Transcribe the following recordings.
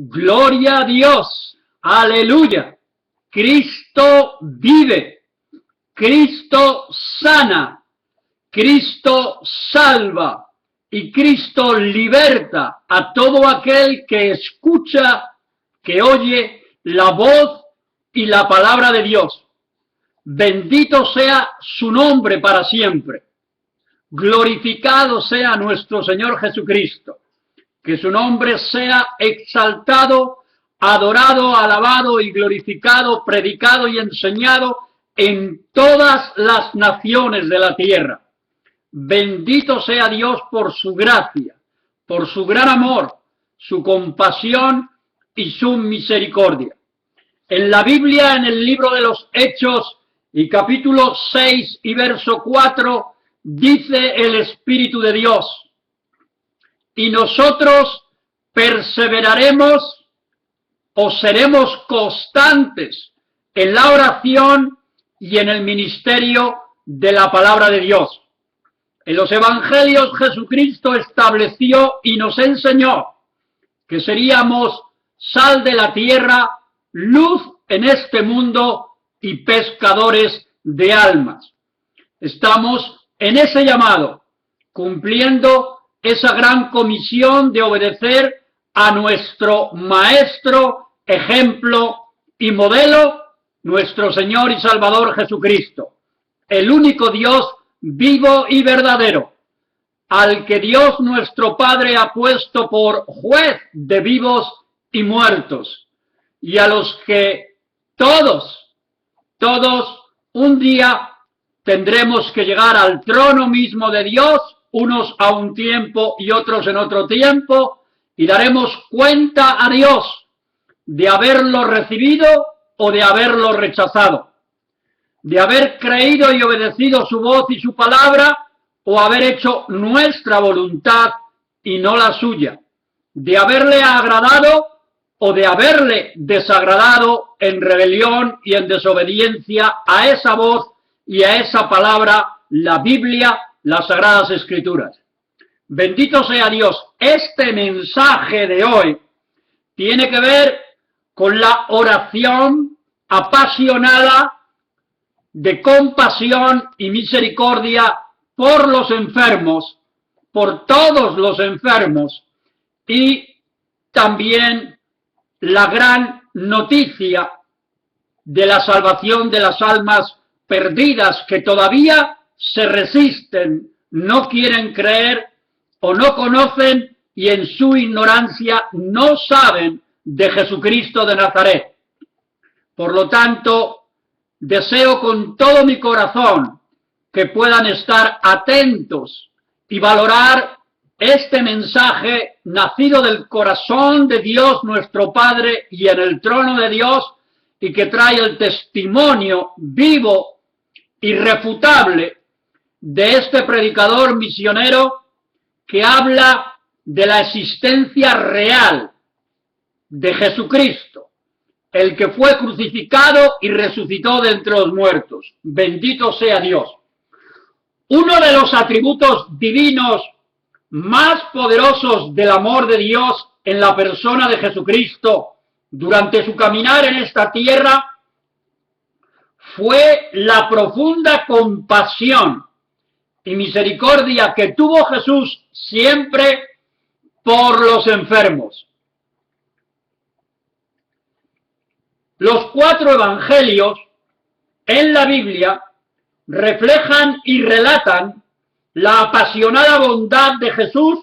Gloria a Dios. Aleluya. Cristo vive. Cristo sana. Cristo salva. Y Cristo liberta a todo aquel que escucha, que oye la voz y la palabra de Dios. Bendito sea su nombre para siempre. Glorificado sea nuestro Señor Jesucristo. Que su nombre sea exaltado, adorado, alabado y glorificado, predicado y enseñado en todas las naciones de la tierra. Bendito sea Dios por su gracia, por su gran amor, su compasión y su misericordia. En la Biblia, en el libro de los Hechos y capítulo 6 y verso 4, dice el Espíritu de Dios: y nosotros perseveraremos o seremos constantes en la oración y en el ministerio de la palabra de Dios. En los evangelios Jesucristo estableció y nos enseñó que seríamos sal de la tierra, luz en este mundo y pescadores de almas. Estamos en ese llamado, cumpliendo esa gran comisión de obedecer a nuestro Maestro, ejemplo y modelo, nuestro Señor y Salvador Jesucristo, el único Dios vivo y verdadero, al que Dios nuestro Padre ha puesto por juez de vivos y muertos, y a los que todos un día tendremos que llegar al trono mismo de Dios, unos a un tiempo y otros en otro tiempo, y daremos cuenta a Dios de haberlo recibido o de haberlo rechazado, de haber creído y obedecido su voz y su palabra, o haber hecho nuestra voluntad y no la suya, de haberle agradado o de haberle desagradado en rebelión y en desobediencia a esa voz y a esa palabra, la Biblia, las Sagradas Escrituras. Bendito sea Dios. Este mensaje de hoy tiene que ver con la oración apasionada de compasión y misericordia por los enfermos, por todos los enfermos, y también la gran noticia de la salvación de las almas perdidas que todavía se resisten, no quieren creer o no conocen y en su ignorancia no saben de Jesucristo de Nazaret. Por lo tanto, deseo con todo mi corazón que puedan estar atentos y valorar este mensaje nacido del corazón de Dios nuestro Padre y en el trono de Dios, y que trae el testimonio vivo, irrefutable, de este predicador misionero que habla de la existencia real de Jesucristo, el que fue crucificado y resucitó de entre los muertos. Bendito sea Dios. Uno de los atributos divinos más poderosos del amor de Dios en la persona de Jesucristo durante su caminar en esta tierra fue la profunda compasión y misericordia que tuvo Jesús siempre por los enfermos. Los 4 evangelios en la Biblia reflejan y relatan la apasionada bondad de Jesús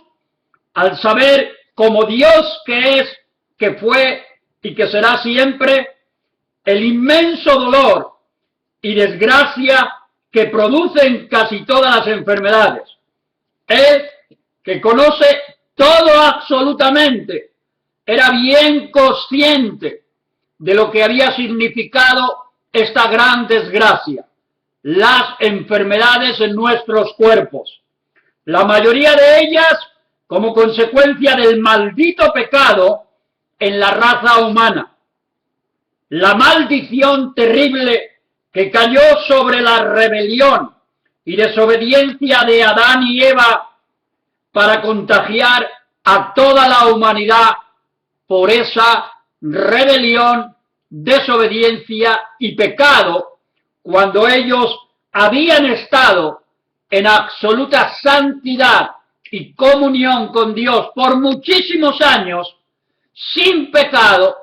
al saber, como Dios que es, que fue y que será siempre, el inmenso dolor y desgracia que producen casi todas las enfermedades. Él, que conoce todo absolutamente, era bien consciente de lo que había significado esta gran desgracia, las enfermedades en nuestros cuerpos, la mayoría de ellas como consecuencia del maldito pecado en la raza humana, la maldición terrible que cayó sobre la rebelión y desobediencia de Adán y Eva para contagiar a toda la humanidad por esa rebelión, desobediencia y pecado, cuando ellos habían estado en absoluta santidad y comunión con Dios por muchísimos años, sin pecado,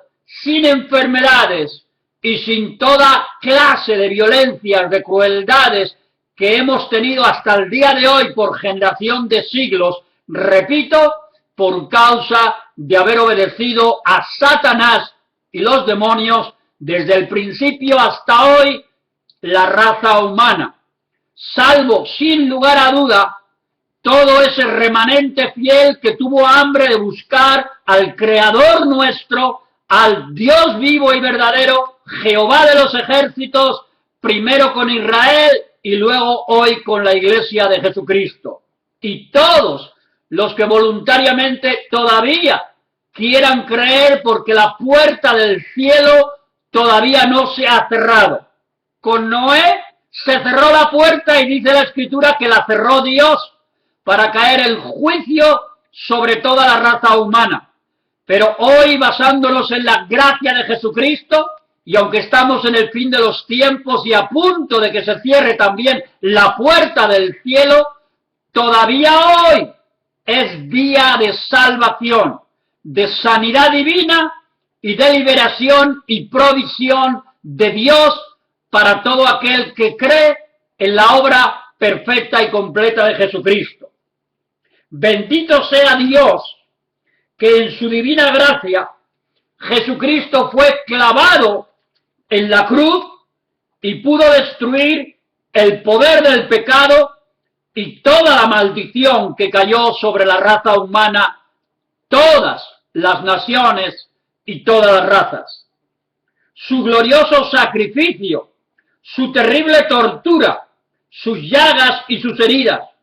sin enfermedades y sin toda clase de violencias, de crueldades que hemos tenido hasta el día de hoy por generación de siglos, repito, por causa de haber obedecido a Satanás y los demonios desde el principio hasta hoy, la raza humana, salvo sin lugar a duda todo ese remanente fiel que tuvo hambre de buscar al Creador nuestro, al Dios vivo y verdadero, Jehová de los ejércitos, primero con Israel y luego hoy con la Iglesia de Jesucristo. Y todos los que voluntariamente todavía quieran creer, porque la puerta del cielo todavía no se ha cerrado. Con Noé se cerró la puerta y dice la Escritura que la cerró Dios para caer el juicio sobre toda la raza humana. Pero hoy, basándonos en la gracia de Jesucristo, y aunque estamos en el fin de los tiempos y a punto de que se cierre también la puerta del cielo, todavía hoy es día de salvación, de sanidad divina y de liberación y provisión de Dios para todo aquel que cree en la obra perfecta y completa de Jesucristo. Bendito sea Dios, que en su divina gracia Jesucristo fue clavado en la cruz y pudo destruir el poder del pecado y toda la maldición que cayó sobre la raza humana, todas las naciones y todas las razas. Su glorioso sacrificio, su terrible tortura, sus llagas y sus heridas,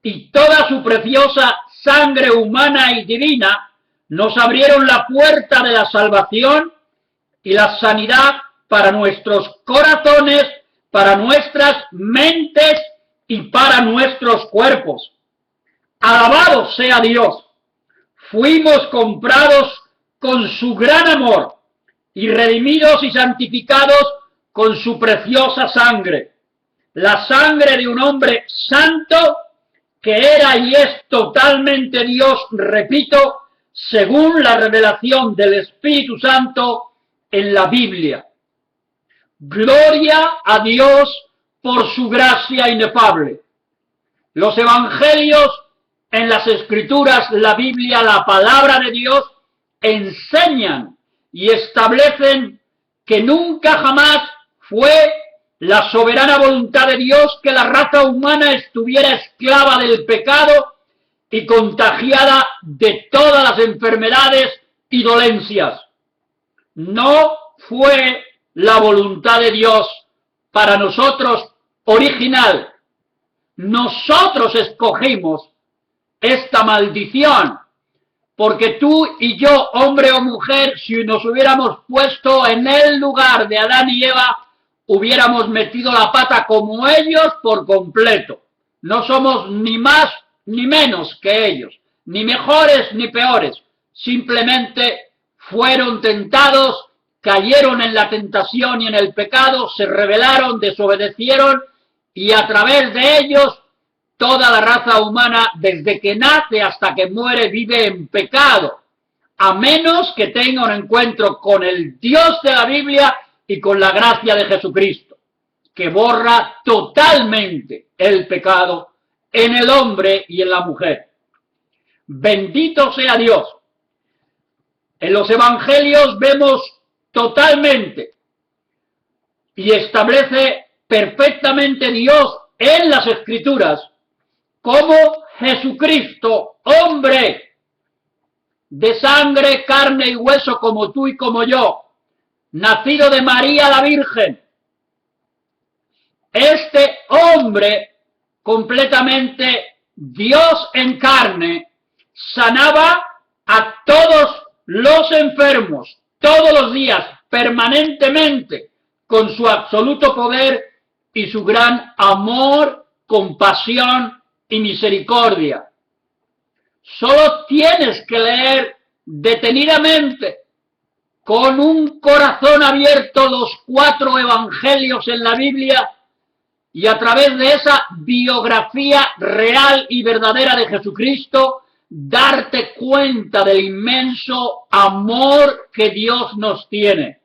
y toda su preciosa sangre humana y divina, nos abrieron la puerta de la salvación y la sanidad para nuestros corazones, para nuestras mentes y para nuestros cuerpos. Alabado sea Dios. Fuimos comprados con su gran amor y redimidos y santificados con su preciosa sangre. La sangre de un hombre santo que era y es totalmente Dios, repito, según la revelación del Espíritu Santo en la Biblia. Gloria a Dios por su gracia inefable. Los evangelios en las Escrituras, la Biblia, la palabra de Dios, enseñan y establecen que nunca jamás fue la soberana voluntad de Dios que la raza humana estuviera esclava del pecado y contagiada de todas las enfermedades y dolencias. No fue la voluntad de Dios para nosotros original. Nosotros escogimos esta maldición, porque tú y yo, hombre o mujer, si nos hubiéramos puesto en el lugar de Adán y Eva, hubiéramos metido la pata como ellos por completo. No somos ni más ni menos que ellos, ni mejores ni peores. Simplemente fueron tentados, cayeron en la tentación y en el pecado, se rebelaron, desobedecieron, y a través de ellos toda la raza humana, desde que nace hasta que muere, vive en pecado, a menos que tenga un encuentro con el Dios de la Biblia y con la gracia de Jesucristo, que borra totalmente el pecado en el hombre y en la mujer. Bendito sea Dios. En los evangelios vemos totalmente y establece perfectamente Dios en las Escrituras como Jesucristo, hombre de sangre, carne y hueso como tú y como yo, nacido de María la Virgen. Este hombre, completamente Dios en carne, sanaba a todos los enfermos, todos los días, permanentemente, con su absoluto poder y su gran amor, compasión y misericordia. Solo tienes que leer detenidamente, con un corazón abierto, los 4 evangelios en la Biblia y a través de esa biografía real y verdadera de Jesucristo, darte cuenta del inmenso amor que Dios nos tiene.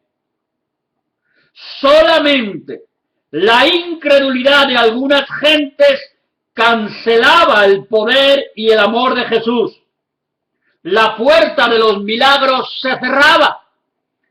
Solamente la incredulidad de algunas gentes cancelaba el poder y el amor de Jesús. La puerta de los milagros se cerraba.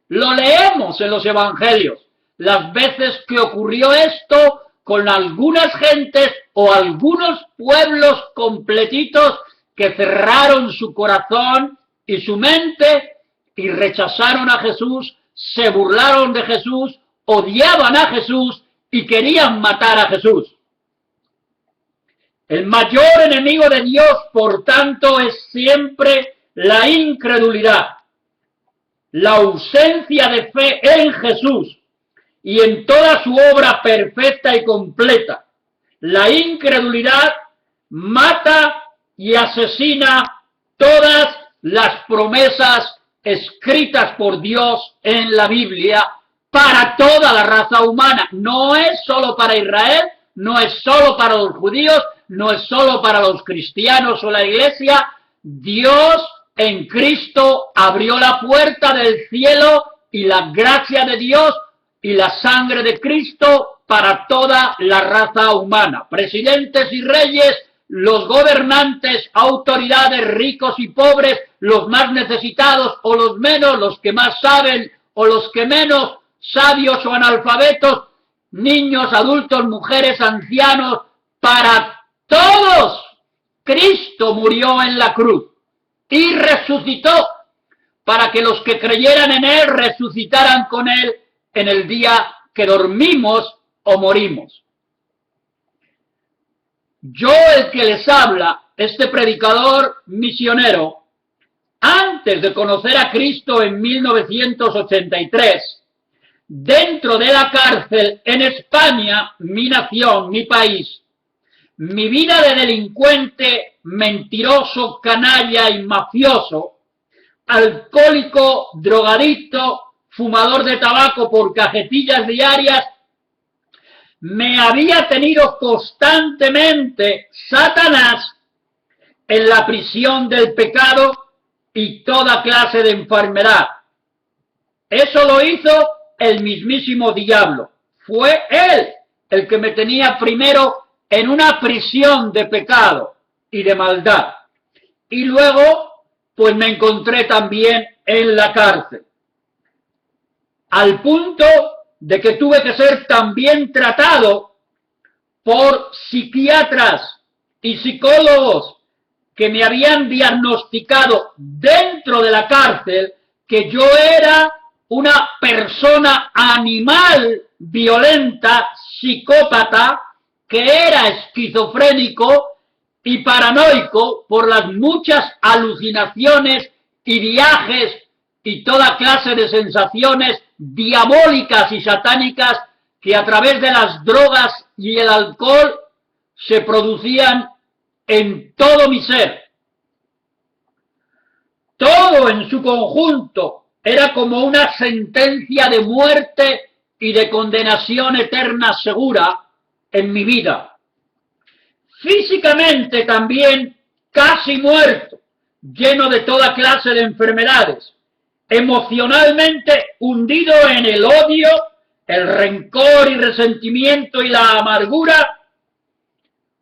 Lo leemos en los evangelios. Las veces que ocurrió esto con algunas gentes o algunos pueblos completitos que cerraron su corazón y su mente y rechazaron a Jesús, se burlaron de Jesús, odiaban a Jesús y querían matar a Jesús. El mayor enemigo de Dios, por tanto, es siempre la incredulidad, la ausencia de fe en Jesús y en toda su obra perfecta y completa. La incredulidad mata y asesina todas las promesas escritas por Dios en la Biblia para toda la raza humana. No es solo para Israel, no es solo para los judíos, no es solo para los cristianos o la iglesia. Dios en Cristo abrió la puerta del cielo y la gracia de Dios y la sangre de Cristo para toda la raza humana. Presidentes y reyes, los gobernantes, autoridades, ricos y pobres, los más necesitados o los menos, los que más saben o los que menos, sabios o analfabetos, niños, adultos, mujeres, ancianos, para todos Cristo murió en la cruz y resucitó para que los que creyeran en Él resucitaran con Él en el día que dormimos o morimos. Yo, el que les habla, este predicador misionero, antes de conocer a Cristo en 1983, dentro de la cárcel en España, mi nación, mi país, mi vida de delincuente, mentiroso, canalla y mafioso, alcohólico, drogadicto, fumador de tabaco por cajetillas diarias, me había tenido constantemente Satanás en la prisión del pecado y toda clase de enfermedad. Eso lo hizo el mismísimo diablo. Fue él el que me tenía primero en una prisión de pecado y de maldad. Y luego, pues me encontré también en la cárcel. Al punto de que tuve que ser también tratado por psiquiatras y psicólogos que me habían diagnosticado dentro de la cárcel que yo era una persona animal, violenta, psicópata, que era esquizofrénico y paranoico por las muchas alucinaciones y viajes y toda clase de sensaciones diabólicas y satánicas que a través de las drogas y el alcohol se producían en todo mi ser. Todo en su conjunto era como una sentencia de muerte y de condenación eterna segura en mi vida. Físicamente también casi muerto, lleno de toda clase de enfermedades. Emocionalmente hundido en el odio, el rencor y resentimiento y la amargura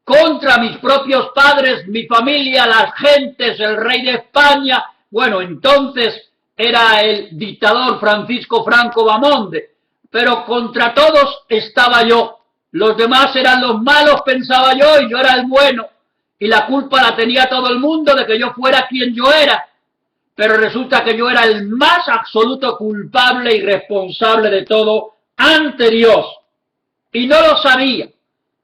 contra mis propios padres, mi familia, las gentes, el rey de España. Bueno, entonces era el dictador Francisco Franco Bamonde, pero contra todos estaba yo. Los demás eran los malos, pensaba yo, y yo era el bueno, y la culpa la tenía todo el mundo de que yo fuera quien yo era. Pero resulta que yo era el más absoluto culpable y responsable de todo ante Dios. Y no lo sabía.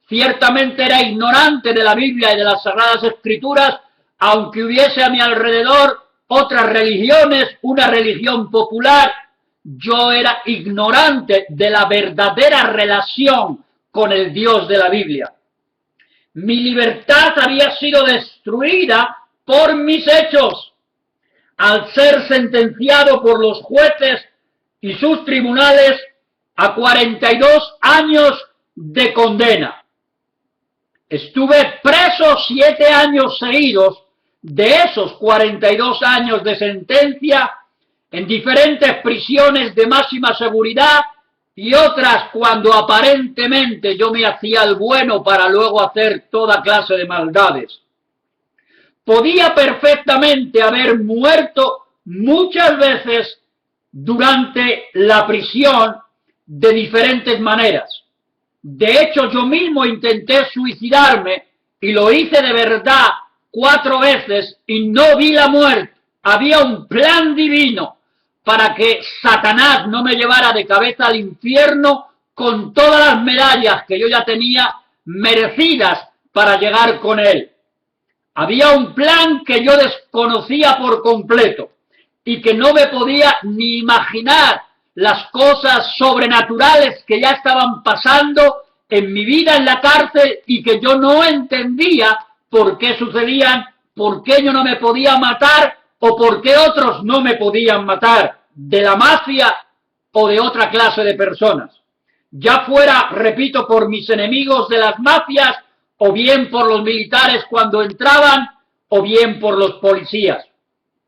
Ciertamente era ignorante de la Biblia y de las Sagradas Escrituras, aunque hubiese a mi alrededor otras religiones, una religión popular. Yo era ignorante de la verdadera relación con el Dios de la Biblia. Mi libertad había sido destruida por mis hechos. al ser sentenciado por los jueces y sus tribunales a 42 años de condena. Estuve preso 7 años seguidos. De esos 42 años de sentencia, en diferentes prisiones de máxima seguridad y otras cuando aparentemente yo me hacía el bueno para luego hacer toda clase de maldades. Podía perfectamente haber muerto muchas veces durante la prisión de diferentes maneras. De hecho, yo mismo intenté suicidarme y lo hice de verdad 4 veces y no vi la muerte. Había un plan divino para que Satanás no me llevara de cabeza al infierno con todas las medallas que yo ya tenía merecidas para llegar con él. Había un plan que yo desconocía por completo y que no me podía ni imaginar las cosas sobrenaturales que ya estaban pasando en mi vida en la cárcel y que yo no entendía por qué sucedían, por qué yo no me podía matar o por qué otros no me podían matar, de la mafia o de otra clase de personas. Ya fuera, repito, por mis enemigos de las mafias, o bien por los militares cuando entraban, o bien por los policías.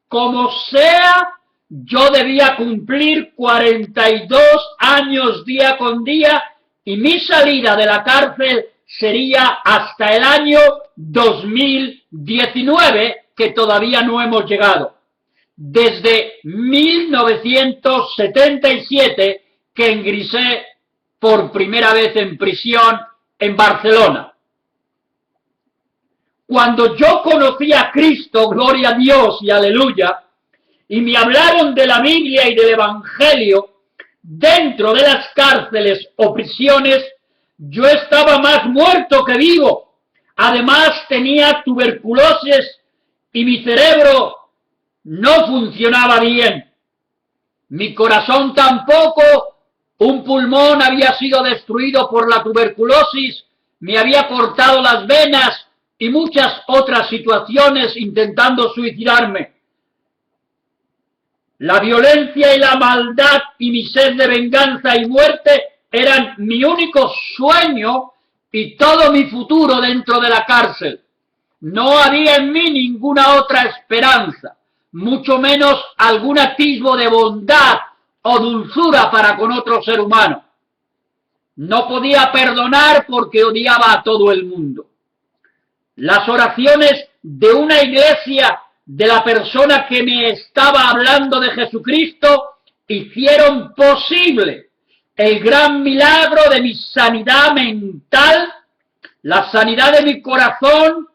Como sea, yo debía cumplir 42 años día con día y mi salida de la cárcel sería hasta el año 2019, que todavía no hemos llegado. Desde 1977 que ingresé por primera vez en prisión en Barcelona. Cuando yo conocí a Cristo, gloria a Dios y aleluya, y me hablaron de la Biblia y del Evangelio dentro de las cárceles o prisiones, yo estaba más muerto que vivo. Además tenía tuberculosis y mi cerebro no funcionaba bien. Mi corazón tampoco, un pulmón había sido destruido por la tuberculosis, me había cortado las venas y muchas otras situaciones intentando suicidarme. La violencia y la maldad y mi sed de venganza y muerte eran mi único sueño y todo mi futuro dentro de la cárcel. No había en mí ninguna otra esperanza, mucho menos algún atisbo de bondad o dulzura para con otro ser humano. No podía perdonar porque odiaba a todo el mundo. Las oraciones de una iglesia, de la persona que me estaba hablando de Jesucristo, hicieron posible el gran milagro de mi sanidad mental, la sanidad de mi corazón,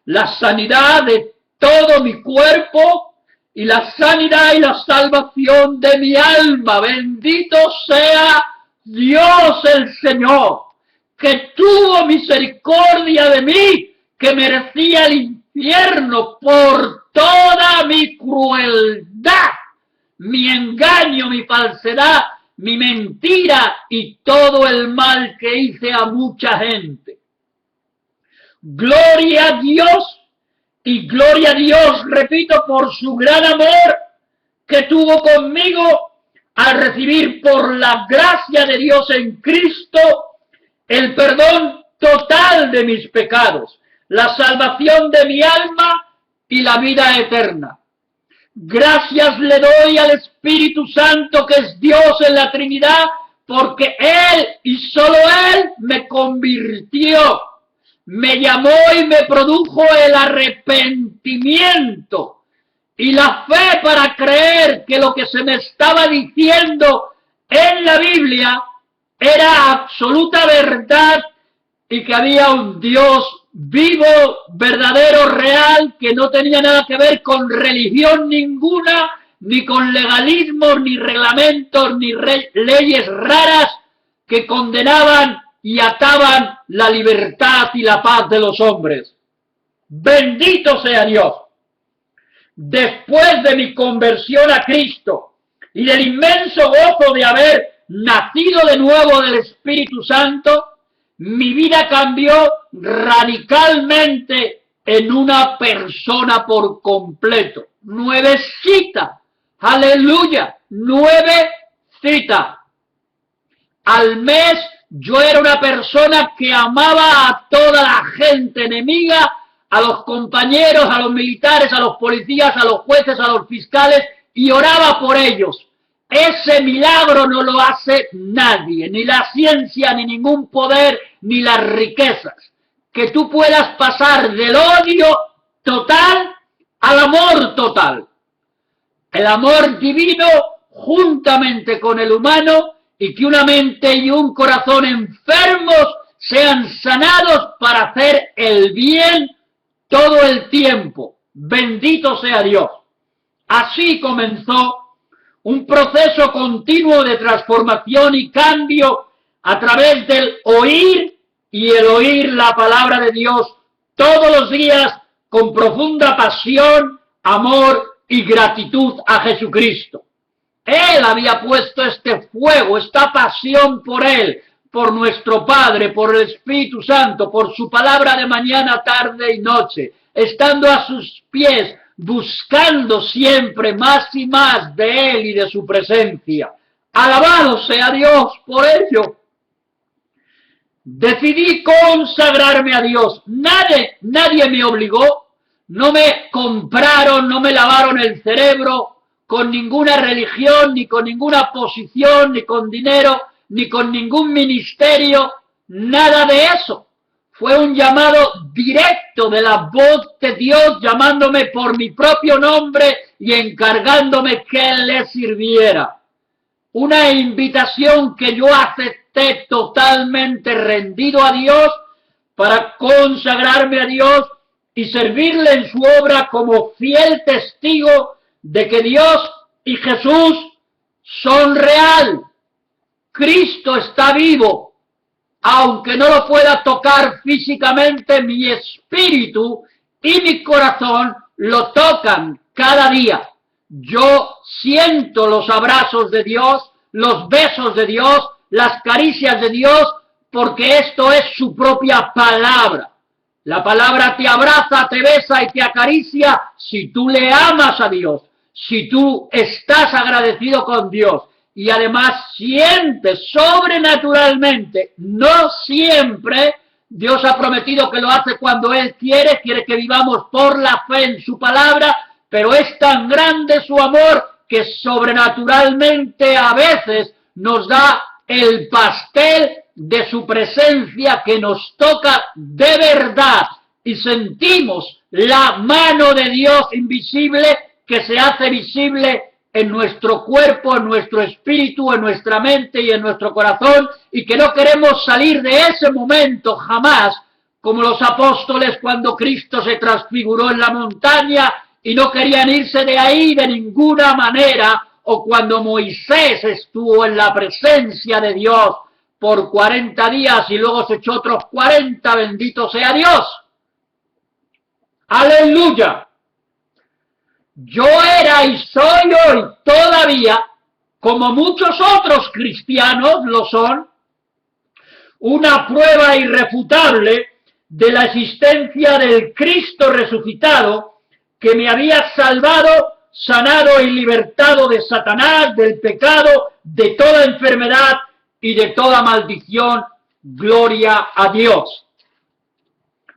la sanidad de todo mi cuerpo y la sanidad y la salvación de mi alma. Bendito sea Dios el Señor, que tuvo misericordia de mí, que merecía el infierno por toda mi crueldad, mi engaño, mi falsedad, mi mentira y todo el mal que hice a mucha gente. Gloria a Dios y gloria a Dios, repito, por su gran amor que tuvo conmigo al recibir por la gracia de Dios en Cristo el perdón total de mis pecados, la salvación de mi alma y la vida eterna. Gracias le doy al Espíritu Santo, que es Dios en la Trinidad, porque Él y solo Él me convirtió, me llamó y me produjo el arrepentimiento y la fe para creer que lo que se me estaba diciendo en la Biblia era absoluta verdad y que había un Dios vivo, verdadero, real, que no tenía nada que ver con religión ninguna, ni con legalismos, ni reglamentos, ni leyes raras que condenaban y ataban la libertad y la paz de los hombres. Bendito sea Dios. Después de mi conversión a Cristo y del inmenso gozo de haber nacido de nuevo del Espíritu Santo, mi vida cambió radicalmente en una persona por completo. nuevecita. Aleluya, nuevecita. Al mes yo era una persona que amaba a toda la gente enemiga, a los compañeros, a los militares, a los policías, a los jueces, a los fiscales, y oraba por ellos. Ese milagro no lo hace nadie, ni la ciencia, ni ningún poder, ni las riquezas. Que tú puedas pasar del odio total al amor total. El amor divino juntamente con el humano, y que una mente y un corazón enfermos sean sanados para hacer el bien todo el tiempo. Bendito sea Dios. Así comenzó un proceso continuo de transformación y cambio a través del oír y el oír la palabra de Dios todos los días con profunda pasión, amor y gratitud a Jesucristo. Él había puesto este fuego, esta pasión por Él, por nuestro Padre, por el Espíritu Santo, por su palabra de mañana, tarde y noche, estando a sus pies, buscando siempre más y más de Él y de su presencia. Alabado sea Dios por ello. Decidí consagrarme a Dios. Nadie me obligó, no me compraron, no me lavaron el cerebro con ninguna religión, ni con ninguna posición, ni con dinero, ni con ningún ministerio, nada de eso. Fue un llamado directo de la voz de Dios, llamándome por mi propio nombre y encargándome que le sirviera. Una invitación que yo acepté totalmente rendido a Dios para consagrarme a Dios y servirle en su obra como fiel testigo de que Dios y Jesús son real. Cristo está vivo. Aunque no lo pueda tocar físicamente, mi espíritu y mi corazón lo tocan cada día. Yo siento los abrazos de Dios, los besos de Dios, las caricias de Dios, porque esto es su propia palabra. La palabra te abraza, te besa y te acaricia si tú le amas a Dios, si tú estás agradecido con Dios. Y además sientes sobrenaturalmente, no siempre, Dios ha prometido que lo hace cuando Él quiere que vivamos por la fe en su palabra, pero es tan grande su amor que sobrenaturalmente a veces nos da el pastel de su presencia que nos toca de verdad y sentimos la mano de Dios invisible que se hace visible en nuestro cuerpo, en nuestro espíritu, en nuestra mente y en nuestro corazón, y que no queremos salir de ese momento jamás, como los apóstoles cuando Cristo se transfiguró en la montaña y no querían irse de ahí de ninguna manera, o cuando Moisés estuvo en la presencia de Dios por 40 días y luego se echó otros 40, bendito sea Dios. ¡Aleluya! Yo era y soy hoy todavía, como muchos otros cristianos lo son, una prueba irrefutable de la existencia del Cristo resucitado que me había salvado, sanado y libertado de Satanás, del pecado, de toda enfermedad y de toda maldición. Gloria a Dios.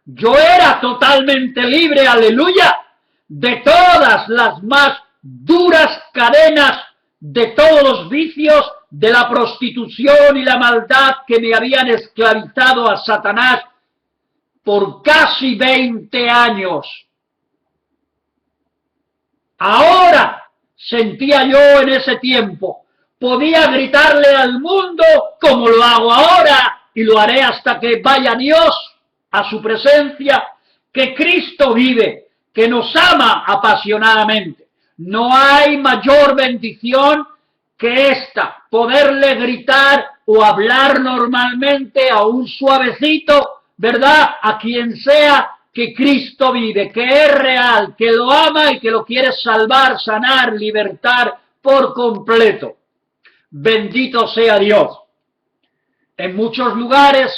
Yo era totalmente libre, aleluya, de todas las más duras cadenas, de todos los vicios, de la prostitución y la maldad que me habían esclavizado a Satanás por casi 20 años. Ahora, sentía yo en ese tiempo, podía gritarle al mundo como lo hago ahora, y lo haré hasta que vaya Dios a su presencia, que Cristo vive, que nos ama apasionadamente. No hay mayor bendición que esta, poderle gritar o hablar normalmente a un suavecito, ¿verdad? A quien sea, que Cristo vive, que es real, que lo ama y que lo quiere salvar, sanar, libertar por completo. Bendito sea Dios. En muchos lugares,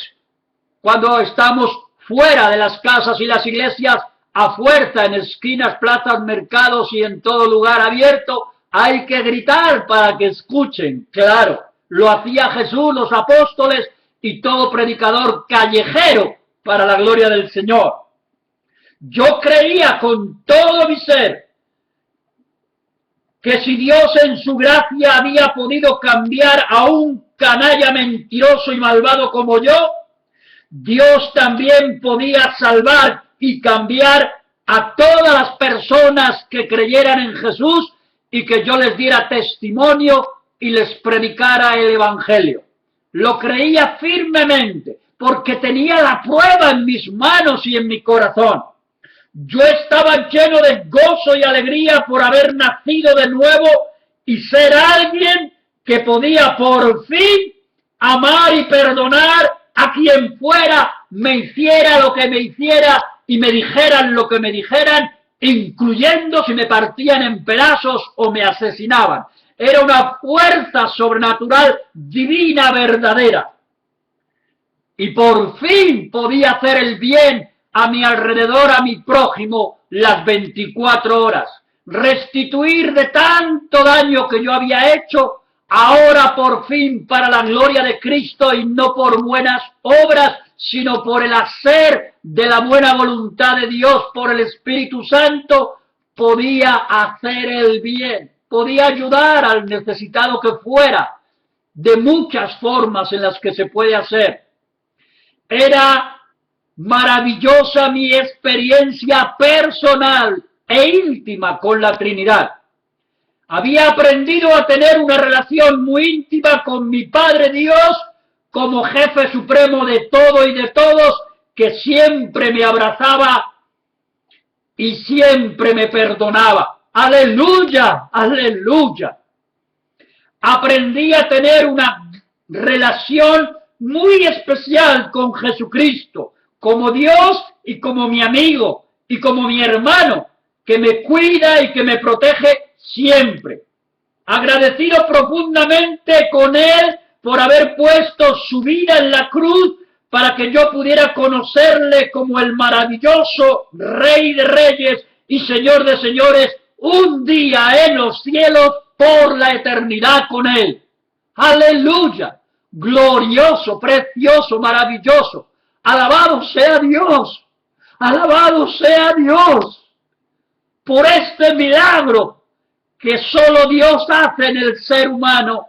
cuando estamos fuera de las casas y las iglesias, a fuerza en esquinas, plazas, mercados y en todo lugar abierto, hay que gritar para que escuchen. Claro, lo hacía Jesús, los apóstoles y todo predicador callejero para la gloria del Señor. Yo creía con todo mi ser que si Dios en su gracia había podido cambiar a un canalla mentiroso y malvado como yo, Dios también podía salvar y cambiar a todas las personas que creyeran en Jesús y que yo les diera testimonio y les predicara el Evangelio. Lo creía firmemente porque tenía la prueba en mis manos y en mi corazón. Yo estaba lleno de gozo y alegría por haber nacido de nuevo y ser alguien que podía por fin amar y perdonar a quien fuera, me hiciera lo que me hiciera y me dijeran lo que me dijeran, incluyendo si me partían en pedazos o me asesinaban. Era una fuerza sobrenatural, divina, verdadera. Y por fin podía hacer el bien a mi alrededor, a mi prójimo, las 24 horas. Restituir de tanto daño que yo había hecho, ahora por fin para la gloria de Cristo y no por buenas obras, sino por el hacer de la buena voluntad de Dios, por el Espíritu Santo, podía hacer el bien, podía ayudar al necesitado que fuera, de muchas formas en las que se puede hacer. Era maravillosa mi experiencia personal e íntima con la Trinidad. Había aprendido a tener una relación muy íntima con mi Padre Dios como jefe supremo de todo y de todos, que siempre me abrazaba y siempre me perdonaba. ¡Aleluya! ¡Aleluya! Aprendí a tener una relación muy especial con Jesucristo, como Dios y como mi amigo y como mi hermano, que me cuida y que me protege siempre. Agradecido profundamente con Él por haber puesto su vida en la cruz para que yo pudiera conocerle como el maravilloso Rey de Reyes y Señor de Señores, un día en los cielos por la eternidad con Él. ¡Aleluya! Glorioso, precioso, maravilloso. Alabado sea Dios. Alabado sea Dios por este milagro que solo Dios hace en el ser humano,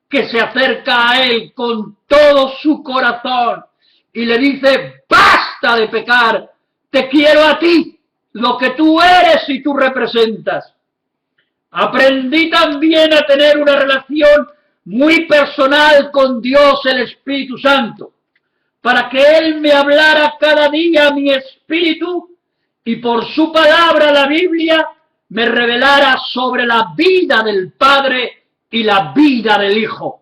que se acerca a Él con todo su corazón y le dice: basta de pecar, te quiero a ti, lo que tú eres y tú representas. Aprendí también a tener una relación muy personal con Dios el Espíritu Santo, para que Él me hablara cada día a mi espíritu y por su palabra, la Biblia, me revelara sobre la vida del Padre y la vida del Hijo.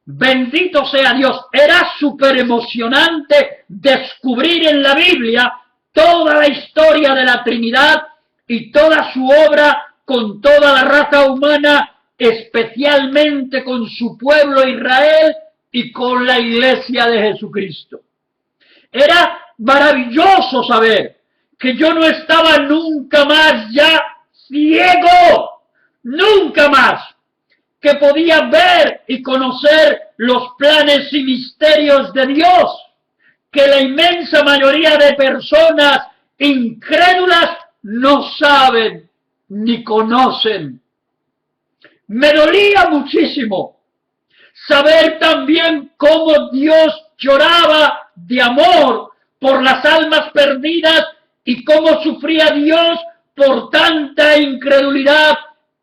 Bendito sea Dios. Era súper emocionante descubrir en la Biblia toda la historia de la Trinidad y toda su obra con toda la raza humana, especialmente con su pueblo Israel y con la iglesia de Jesucristo. Era maravilloso saber que yo no estaba nunca más ya ciego, nunca más, que podía ver y conocer los planes y misterios de Dios, que la inmensa mayoría de personas incrédulas no saben ni conocen. Me dolía muchísimo saber también cómo Dios lloraba de amor por las almas perdidas y cómo sufría Dios por tanta incredulidad,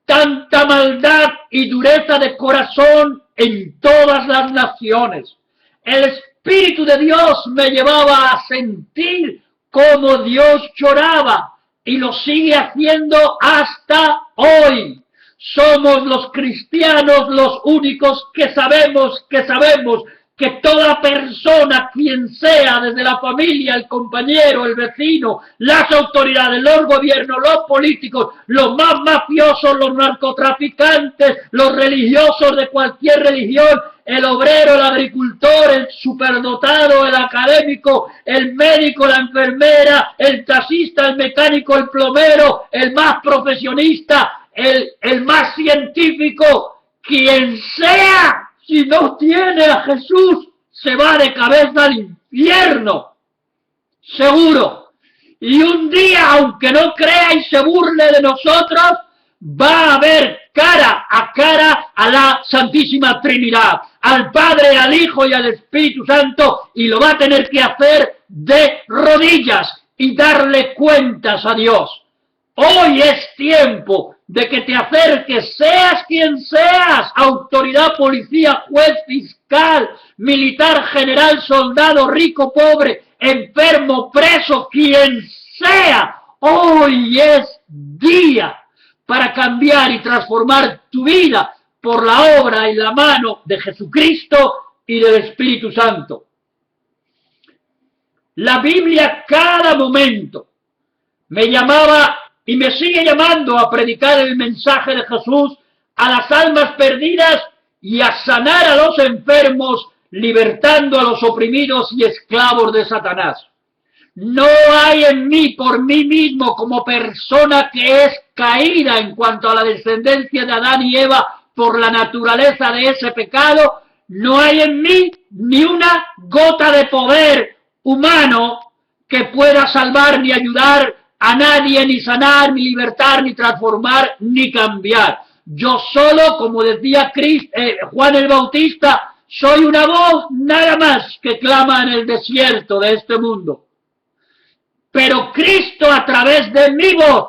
tanta maldad y dureza de corazón en todas las naciones. El Espíritu de Dios me llevaba a sentir cómo Dios lloraba y lo sigue haciendo hasta hoy. Somos los cristianos los únicos que sabemos que toda persona, quien sea, desde la familia, el compañero, el vecino, las autoridades, los gobiernos, los políticos, los más mafiosos, los narcotraficantes, los religiosos de cualquier religión, el obrero, el agricultor, el superdotado, el académico, el médico, la enfermera, el taxista, el mecánico, el plomero, el más profesionista, el más científico, quien sea, si no tiene a Jesús, se va de cabeza al infierno, seguro. Y un día, aunque no crea y se burle de nosotros, va a ver cara a la Santísima Trinidad, al Padre, al Hijo y al Espíritu Santo, y lo va a tener que hacer de rodillas y darle cuentas a Dios. Hoy es tiempo de que te acerques, seas quien seas, autoridad, policía, juez, fiscal, militar, general, soldado, rico, pobre, enfermo, preso, quien sea. Hoy es día para cambiar y transformar tu vida por la obra y la mano de Jesucristo y del Espíritu Santo. La Biblia cada momento me llamaba y me sigue llamando a predicar el mensaje de Jesús a las almas perdidas y a sanar a los enfermos, libertando a los oprimidos y esclavos de Satanás. No hay en mí, por mí mismo, como persona que es caída en cuanto a la descendencia de Adán y Eva por la naturaleza de ese pecado, no hay en mí ni una gota de poder humano que pueda salvar ni ayudar a nadie, ni sanar, ni libertar, ni transformar, ni cambiar. Yo solo, como decía Juan el Bautista, soy una voz nada más que clama en el desierto de este mundo. Pero Cristo a través de mi voz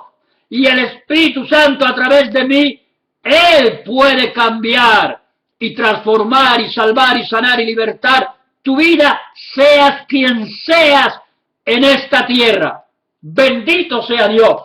y el Espíritu Santo a través de mí, Él puede cambiar y transformar y salvar y sanar y libertar tu vida, seas quien seas en esta tierra. Bendito sea Dios.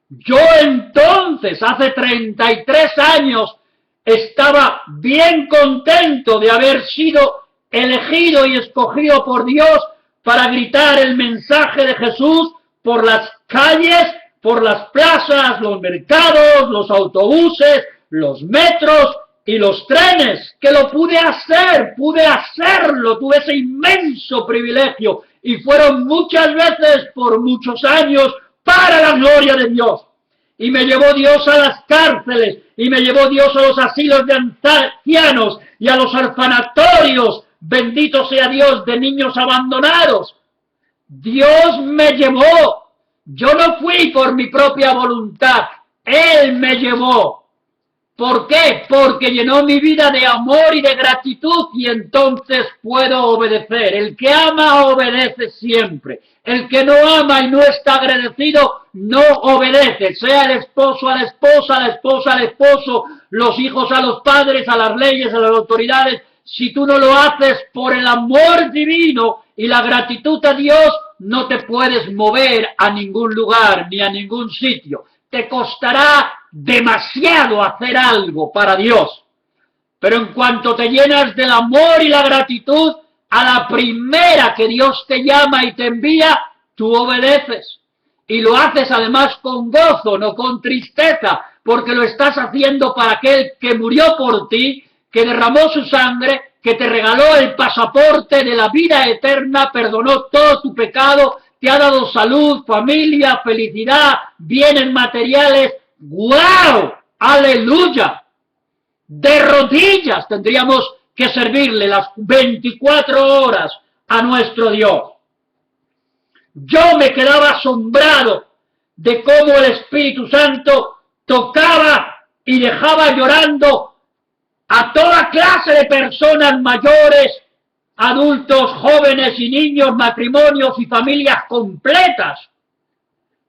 Yo entonces, hace 33 años, estaba bien contento de haber sido elegido y escogido por Dios para gritar el mensaje de Jesús por las calles, por las plazas, los mercados, los autobuses, los metros y los trenes, que lo pude hacerlo, tuve ese inmenso privilegio, y fueron muchas veces por muchos años para la gloria de Dios. Y me llevó Dios a las cárceles, y me llevó Dios a los asilos de ancianos y a los orfanatorios, bendito sea Dios, de niños abandonados. Dios me llevó, yo no fui por mi propia voluntad, Él me llevó. ¿Por qué? Porque llenó mi vida de amor y de gratitud, y entonces puedo obedecer. El que ama obedece siempre. El que no ama y no está agradecido no obedece. Sea el esposo a la esposa, la esposa al esposo, los hijos a los padres, a las leyes, a las autoridades. Si tú no lo haces por el amor divino y la gratitud a Dios, no te puedes mover a ningún lugar ni a ningún sitio. Te costará demasiado hacer algo para Dios. Pero en cuanto te llenas del amor y la gratitud, a la primera que Dios te llama y te envía, tú obedeces. Y lo haces además con gozo, no con tristeza, porque lo estás haciendo para aquel que murió por ti, que derramó su sangre, que te regaló el pasaporte de la vida eterna, perdonó todo tu pecado, te ha dado salud, familia, felicidad, bienes materiales. ¡Guau! ¡Aleluya! De rodillas tendríamos que servirle las 24 horas a nuestro Dios. Yo me quedaba asombrado de cómo el Espíritu Santo tocaba y dejaba llorando a toda clase de personas mayores, adultos, jóvenes y niños, matrimonios y familias completas.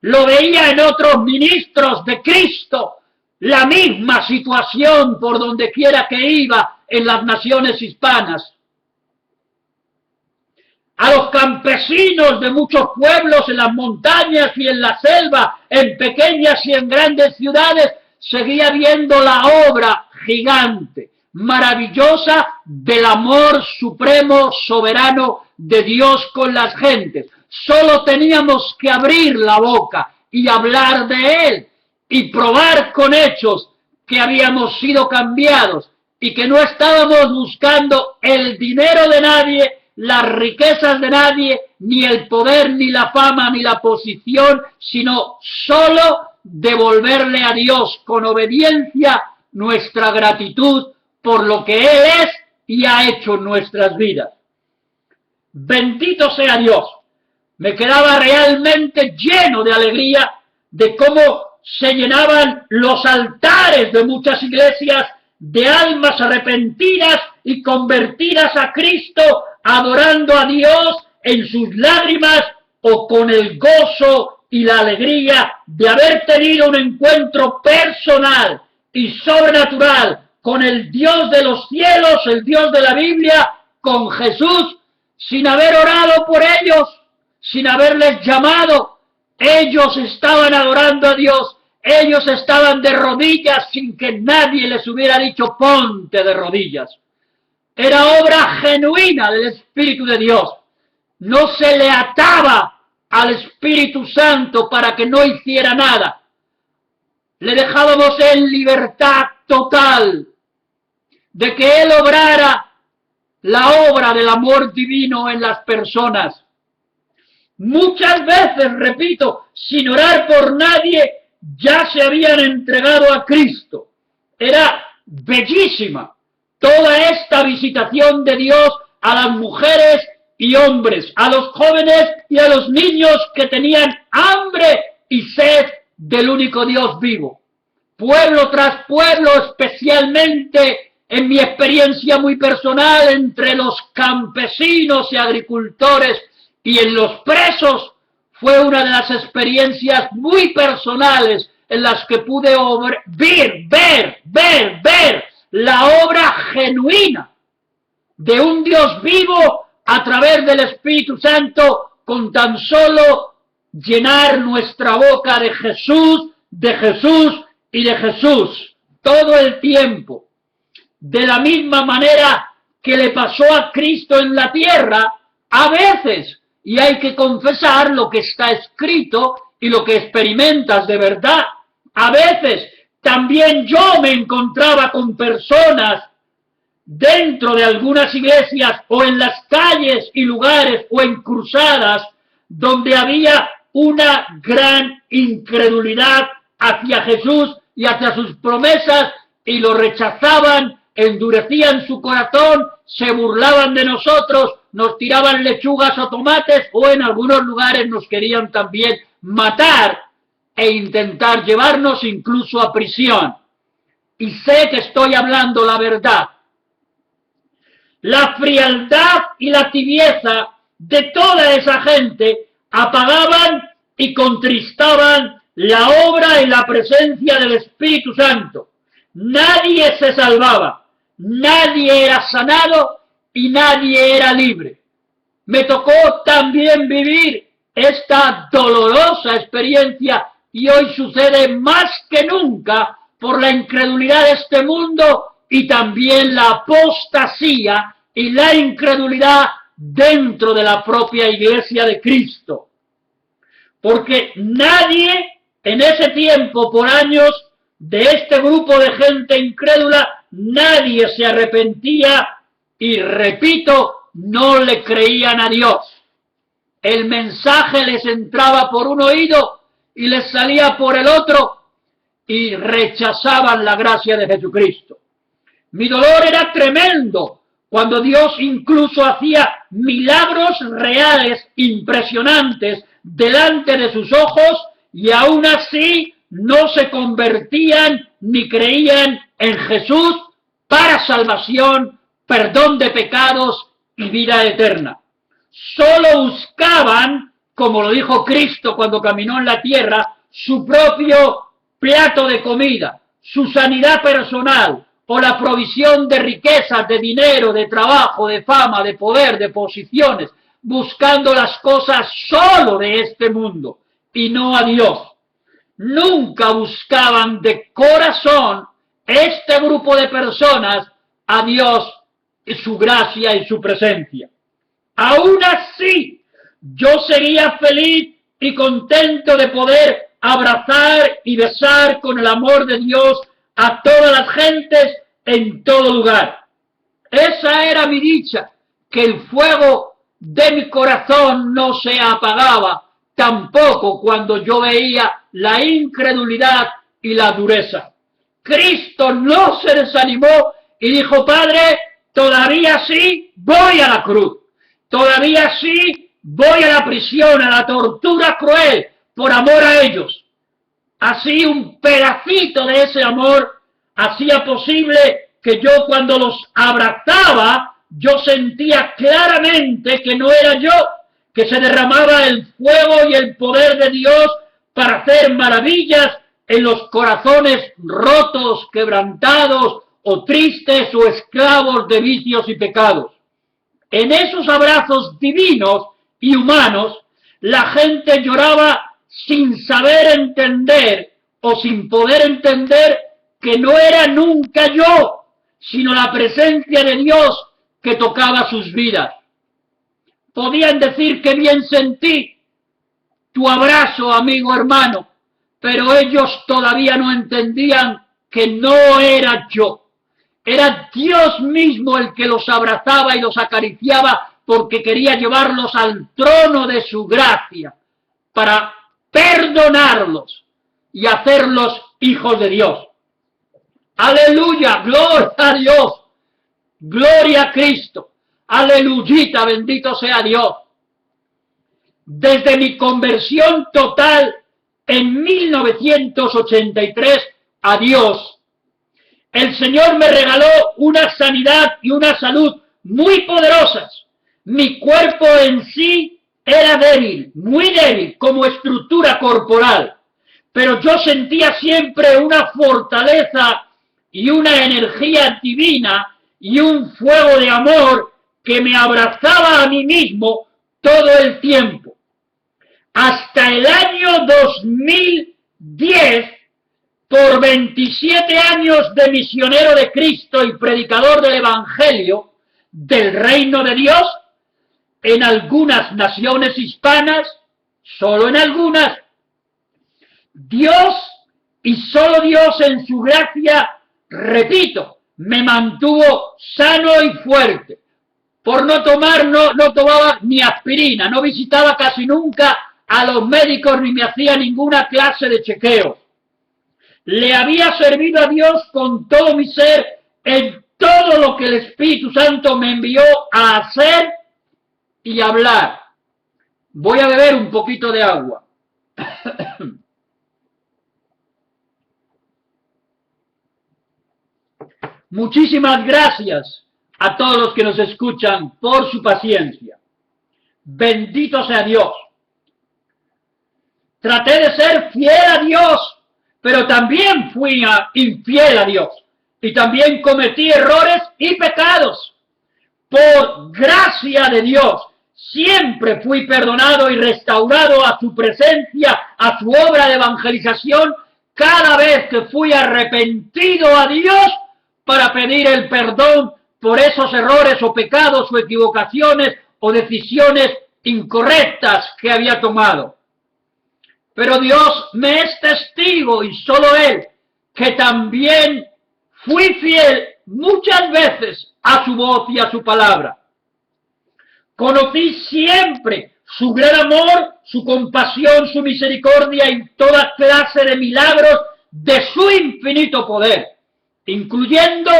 Lo veía en otros ministros de Cristo, la misma situación por donde quiera que iba en las naciones hispanas. A los campesinos de muchos pueblos en las montañas y en la selva, en pequeñas y en grandes ciudades, seguía viendo la obra gigante, maravillosa del amor supremo, soberano de Dios con las gentes. Solo teníamos que abrir la boca y hablar de Él y probar con hechos que habíamos sido cambiados y que no estábamos buscando el dinero de nadie, las riquezas de nadie, ni el poder, ni la fama, ni la posición, sino solo devolverle a Dios con obediencia nuestra gratitud por lo que Él es y ha hecho en nuestras vidas. Bendito sea Dios. Me quedaba realmente lleno de alegría de cómo se llenaban los altares de muchas iglesias de almas arrepentidas y convertidas a Cristo, adorando a Dios en sus lágrimas o con el gozo y la alegría de haber tenido un encuentro personal y sobrenatural con el Dios de los cielos, el Dios de la Biblia, con Jesús, sin haber orado por ellos, sin haberles llamado. Ellos estaban adorando a Dios, ellos estaban de rodillas sin que nadie les hubiera dicho ponte de rodillas. Era obra genuina del Espíritu de Dios. No se le ataba al Espíritu Santo para que no hiciera nada. Le dejábamos en libertad total de que Él obrara la obra del amor divino en las personas. Muchas veces, repito, sin orar por nadie, ya se habían entregado a Cristo. Era bellísima toda esta visitación de Dios a las mujeres y hombres, a los jóvenes y a los niños que tenían hambre y sed del único Dios vivo. Pueblo tras pueblo, especialmente en mi experiencia muy personal entre los campesinos y agricultores y en los presos, fue una de las experiencias muy personales en las que pude ver la obra genuina de un Dios vivo a través del Espíritu Santo, con tan solo llenar nuestra boca de Jesús y de Jesús todo el tiempo. De la misma manera que le pasó a Cristo en la tierra, a veces, y hay que confesar lo que está escrito y lo que experimentas de verdad. A veces también yo me encontraba con personas dentro de algunas iglesias o en las calles y lugares o en cruzadas donde había una gran incredulidad hacia Jesús y hacia sus promesas y lo rechazaban, endurecían su corazón, se burlaban de nosotros, nos tiraban lechugas o tomates o en algunos lugares nos querían también matar e intentar llevarnos incluso a prisión. Y sé que estoy hablando la verdad. La frialdad y la tibieza de toda esa gente apagaban y contristaban la obra y la presencia del Espíritu Santo. Nadie se salvaba, nadie era sanado y nadie era libre. Me tocó también vivir esta dolorosa experiencia y hoy sucede más que nunca por la incredulidad de este mundo y también la apostasía y la incredulidad dentro de la propia Iglesia de Cristo. Porque nadie en ese tiempo, por años, de este grupo de gente incrédula, nadie se arrepentía y, repito, no le creían a Dios. El mensaje les entraba por un oído y les salía por el otro y rechazaban la gracia de Jesucristo. Mi dolor era tremendo cuando Dios incluso hacía milagros reales, impresionantes, delante de sus ojos y aún así no se convertían ni creían en Jesús para salvación, perdón de pecados y vida eterna. Solo buscaban, como lo dijo Cristo cuando caminó en la tierra, su propio plato de comida, su sanidad personal o la provisión de riquezas, de dinero, de trabajo, de fama, de poder, de posiciones, buscando las cosas solo de este mundo y no a Dios. Nunca buscaban de corazón este grupo de personas a Dios su gracia y su presencia. Aún así, yo sería feliz y contento de poder abrazar y besar con el amor de Dios a todas las gentes en todo lugar. Esa era mi dicha, que el fuego de mi corazón no se apagaba, tampoco cuando yo veía la incredulidad y la dureza. Cristo no se desanimó y dijo: Padre, todavía sí voy a la cruz, todavía sí voy a la prisión, a la tortura cruel, por amor a ellos. Así un pedacito de ese amor hacía posible que yo, cuando los abrazaba, yo sentía claramente que no era yo, que se derramaba el fuego y el poder de Dios para hacer maravillas en los corazones rotos, quebrantados o tristes o esclavos de vicios y pecados. En esos abrazos divinos y humanos, la gente lloraba sin saber entender o sin poder entender que no era nunca yo, sino la presencia de Dios que tocaba sus vidas. Podían decir: que bien sentí tu abrazo, amigo hermano, pero ellos todavía no entendían que no era yo. Era Dios mismo el que los abrazaba y los acariciaba, porque quería llevarlos al trono de su gracia para perdonarlos y hacerlos hijos de Dios. Aleluya, gloria a Dios, gloria a Cristo, aleluyita, bendito sea Dios. Desde mi conversión total en 1983 a Dios, el Señor me regaló una sanidad y una salud muy poderosas. Mi cuerpo en sí era débil, muy débil como estructura corporal, pero yo sentía siempre una fortaleza y una energía divina y un fuego de amor que me abrazaba a mí mismo todo el tiempo. Hasta el año 2010, por 27 años de misionero de Cristo y predicador del Evangelio del Reino de Dios, en algunas naciones hispanas, solo en algunas, Dios y solo Dios en su gracia, repito, me mantuvo sano y fuerte. Por no tomaba ni aspirina, no visitaba casi nunca a los médicos ni me hacía ninguna clase de chequeo. Le había servido a Dios con todo mi ser en todo lo que el Espíritu Santo me envió a hacer y hablar. Voy a beber un poquito de agua. Muchísimas gracias a todos los que nos escuchan por su paciencia. Bendito sea Dios. Traté de ser fiel a Dios, pero también fui infiel a Dios. Y también cometí errores y pecados. Por gracia de Dios, siempre fui perdonado y restaurado a su presencia, a su obra de evangelización, cada vez que fui arrepentido a Dios para pedir el perdón por esos errores o pecados o equivocaciones o decisiones incorrectas que había tomado. Pero Dios me es testigo, y solo Él, que también fui fiel muchas veces a su voz y a su palabra. Conocí siempre su gran amor, su compasión, su misericordia y toda clase de milagros de su infinito poder, incluyendo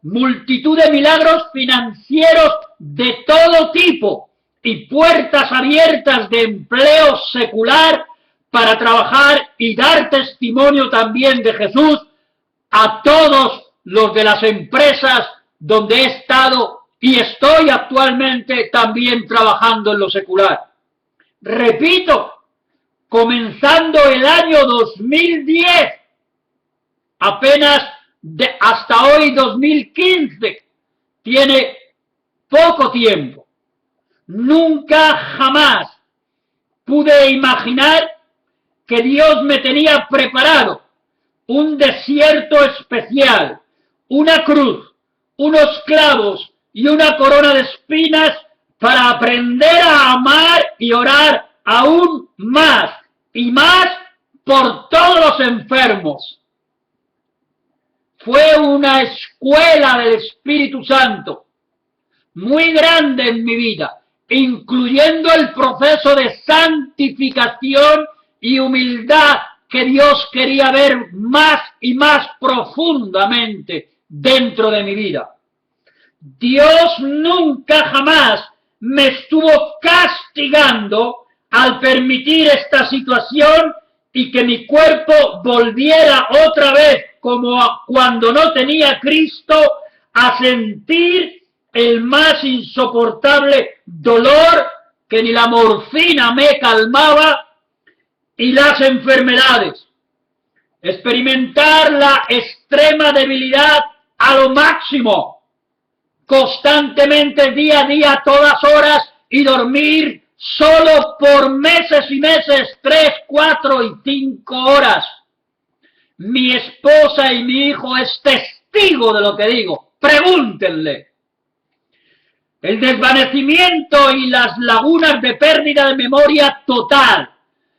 multitud de milagros financieros de todo tipo y puertas abiertas de empleo secular para trabajar y dar testimonio también de Jesús a todos los de las empresas donde he estado y estoy actualmente también trabajando en lo secular. Repito, comenzando el año 2010, apenas hasta hoy 2015, tiene poco tiempo. Nunca jamás pude imaginar que Dios me tenía preparado un desierto especial, una cruz, unos clavos y una corona de espinas para aprender a amar y orar aún más y más por todos los enfermos. Fue una escuela del Espíritu Santo muy grande en mi vida, incluyendo el proceso de santificación y humildad que Dios quería ver más y más profundamente dentro de mi vida. Dios nunca jamás me estuvo castigando al permitir esta situación y que mi cuerpo volviera otra vez como cuando no tenía Cristo a sentir el más insoportable dolor que ni la morfina me calmaba y las enfermedades. Experimentar la extrema debilidad a lo máximo, constantemente día a día, todas horas, y dormir solo por meses y meses, 3, 4 y 5 horas. Mi esposa y mi hijo es testigo de lo que digo. Pregúntenle. El desvanecimiento y las lagunas de pérdida de memoria total.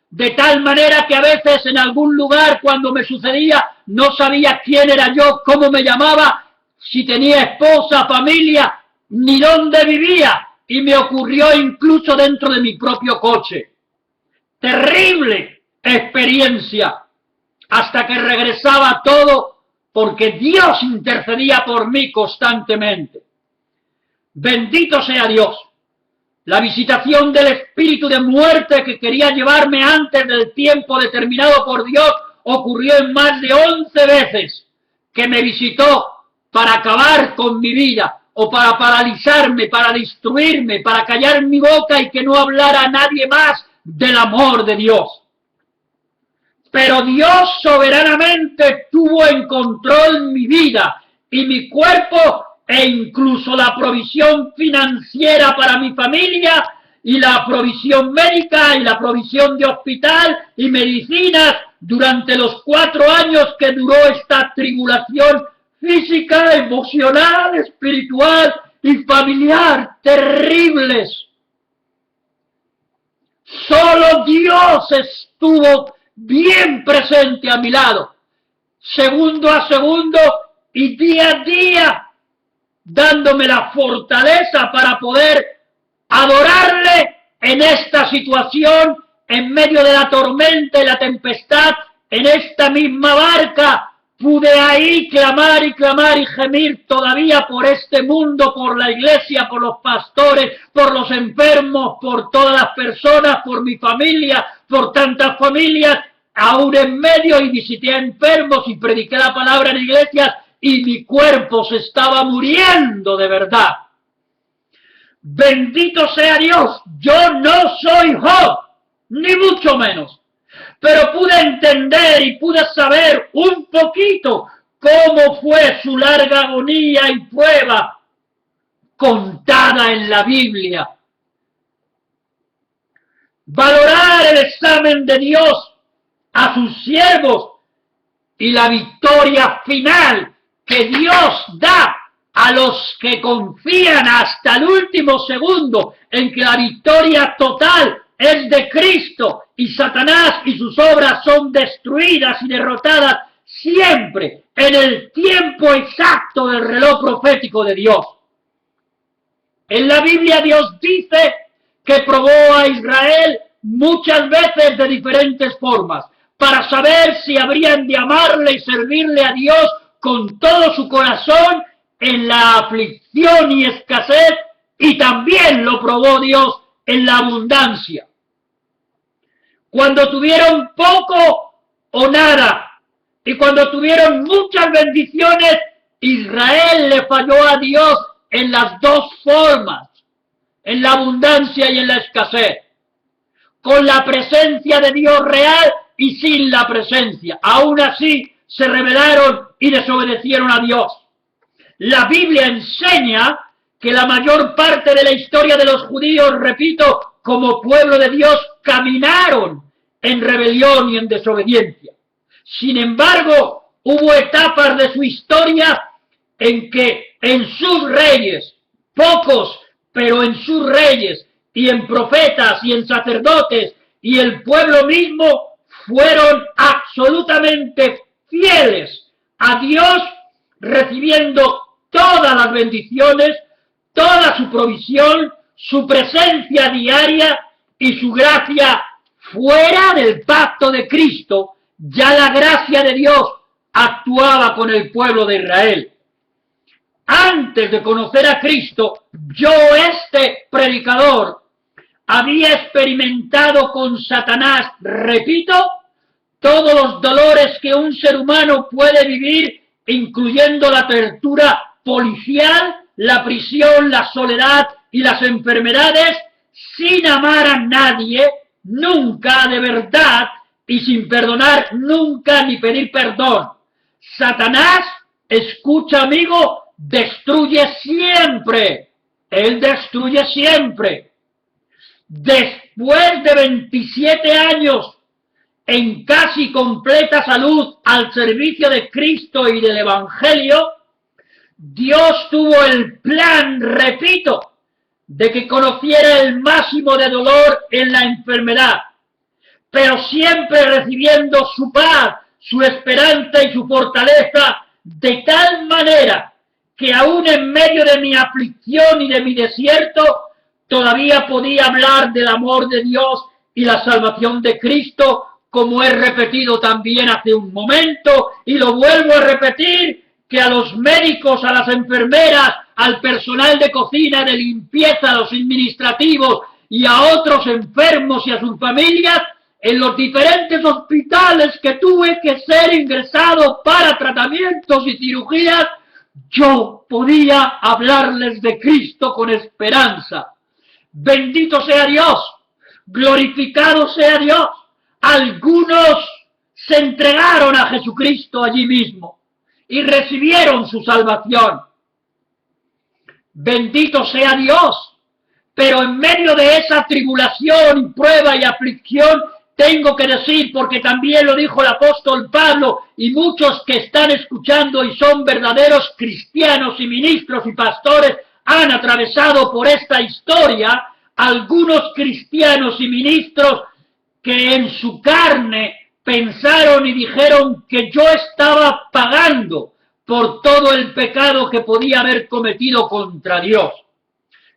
De tal manera que a veces en algún lugar cuando me sucedía no sabía quién era yo, cómo me llamaba, si tenía esposa, familia, ni dónde vivía. Y me ocurrió incluso dentro de mi propio coche. Terrible experiencia. Hasta que regresaba todo porque Dios intercedía por mí constantemente. Bendito sea Dios. La visitación del espíritu de muerte que quería llevarme antes del tiempo determinado por Dios ocurrió en más de 11 veces que me visitó para acabar con mi vida o para paralizarme, para destruirme, para callar mi boca y que no hablara a nadie más del amor de Dios. Pero Dios soberanamente tuvo en control mi vida y mi cuerpo e incluso la provisión financiera para mi familia y la provisión médica y la provisión de hospital y medicinas durante los 4 años que duró esta tribulación física, emocional, espiritual y familiar terribles. Solo Dios estuvo bien presente a mi lado, segundo a segundo y día a día, dándome la fortaleza para poder adorarle en esta situación, en medio de la tormenta y la tempestad, en esta misma barca. Pude ahí clamar y clamar y gemir todavía por este mundo, por la iglesia, por los pastores, por los enfermos, por todas las personas, por mi familia, por tantas familias, aún en medio, y visité a enfermos y prediqué la palabra en iglesias y mi cuerpo se estaba muriendo de verdad. Bendito sea Dios, yo no soy Job, ni mucho menos. Pero pude entender y pude saber un poquito cómo fue su larga agonía y prueba contada en la Biblia. Valorar el examen de Dios a sus siervos y la victoria final que Dios da a los que confían hasta el último segundo en que la victoria total es de Cristo y Satanás y sus obras son destruidas y derrotadas siempre en el tiempo exacto del reloj profético de Dios. En la Biblia Dios dice que probó a Israel muchas veces de diferentes formas para saber si habrían de amarle y servirle a Dios con todo su corazón en la aflicción y escasez, y también lo probó Dios en la abundancia. Cuando tuvieron poco o nada, y cuando tuvieron muchas bendiciones, Israel le falló a Dios en las dos formas, en la abundancia y en la escasez, con la presencia de Dios real y sin la presencia. Aún así se rebelaron y desobedecieron a Dios. La Biblia enseña que la mayor parte de la historia de los judíos, repito, como pueblo de Dios, caminaron en rebelión y en desobediencia. Sin embargo, hubo etapas de su historia en que en sus reyes, pocos, pero en sus reyes, y en profetas, y en sacerdotes, y el pueblo mismo fueron absolutamente fieles a Dios, recibiendo todas las bendiciones, toda su provisión, su presencia diaria y su gracia fuera del pacto de Cristo. Ya la gracia de Dios actuaba con el pueblo de Israel. Antes de conocer a Cristo, yo, este predicador, había experimentado con Satanás, repito, todos los dolores que un ser humano puede vivir, incluyendo la tortura policial, la prisión, la soledad y las enfermedades, sin amar a nadie, nunca de verdad, y sin perdonar nunca ni pedir perdón. Satanás, escucha amigo, destruye siempre. Él destruye siempre. Después de 27 años en casi completa salud al servicio de Cristo y del Evangelio, Dios tuvo el plan, repito, de que conociera el máximo de dolor en la enfermedad, pero siempre recibiendo su paz, su esperanza y su fortaleza, de tal manera que aún en medio de mi aflicción y de mi desierto, todavía podía hablar del amor de Dios y la salvación de Cristo, como he repetido también hace un momento, y lo vuelvo a repetir, que a los médicos, a las enfermeras, al personal de cocina, de limpieza, a los administrativos y a otros enfermos y a sus familias, en los diferentes hospitales que tuve que ser ingresado para tratamientos y cirugías, yo podía hablarles de Cristo con esperanza. Bendito sea Dios, glorificado sea Dios. Algunos se entregaron a Jesucristo allí mismo y recibieron su salvación. Bendito sea Dios. Pero en medio de esa tribulación, prueba y aflicción, tengo que decir, porque también lo dijo el apóstol Pablo, y muchos que están escuchando y son verdaderos cristianos y ministros y pastores han atravesado por esta historia, algunos cristianos y ministros que en su carne pensaron y dijeron que yo estaba pagando por todo el pecado que podía haber cometido contra Dios.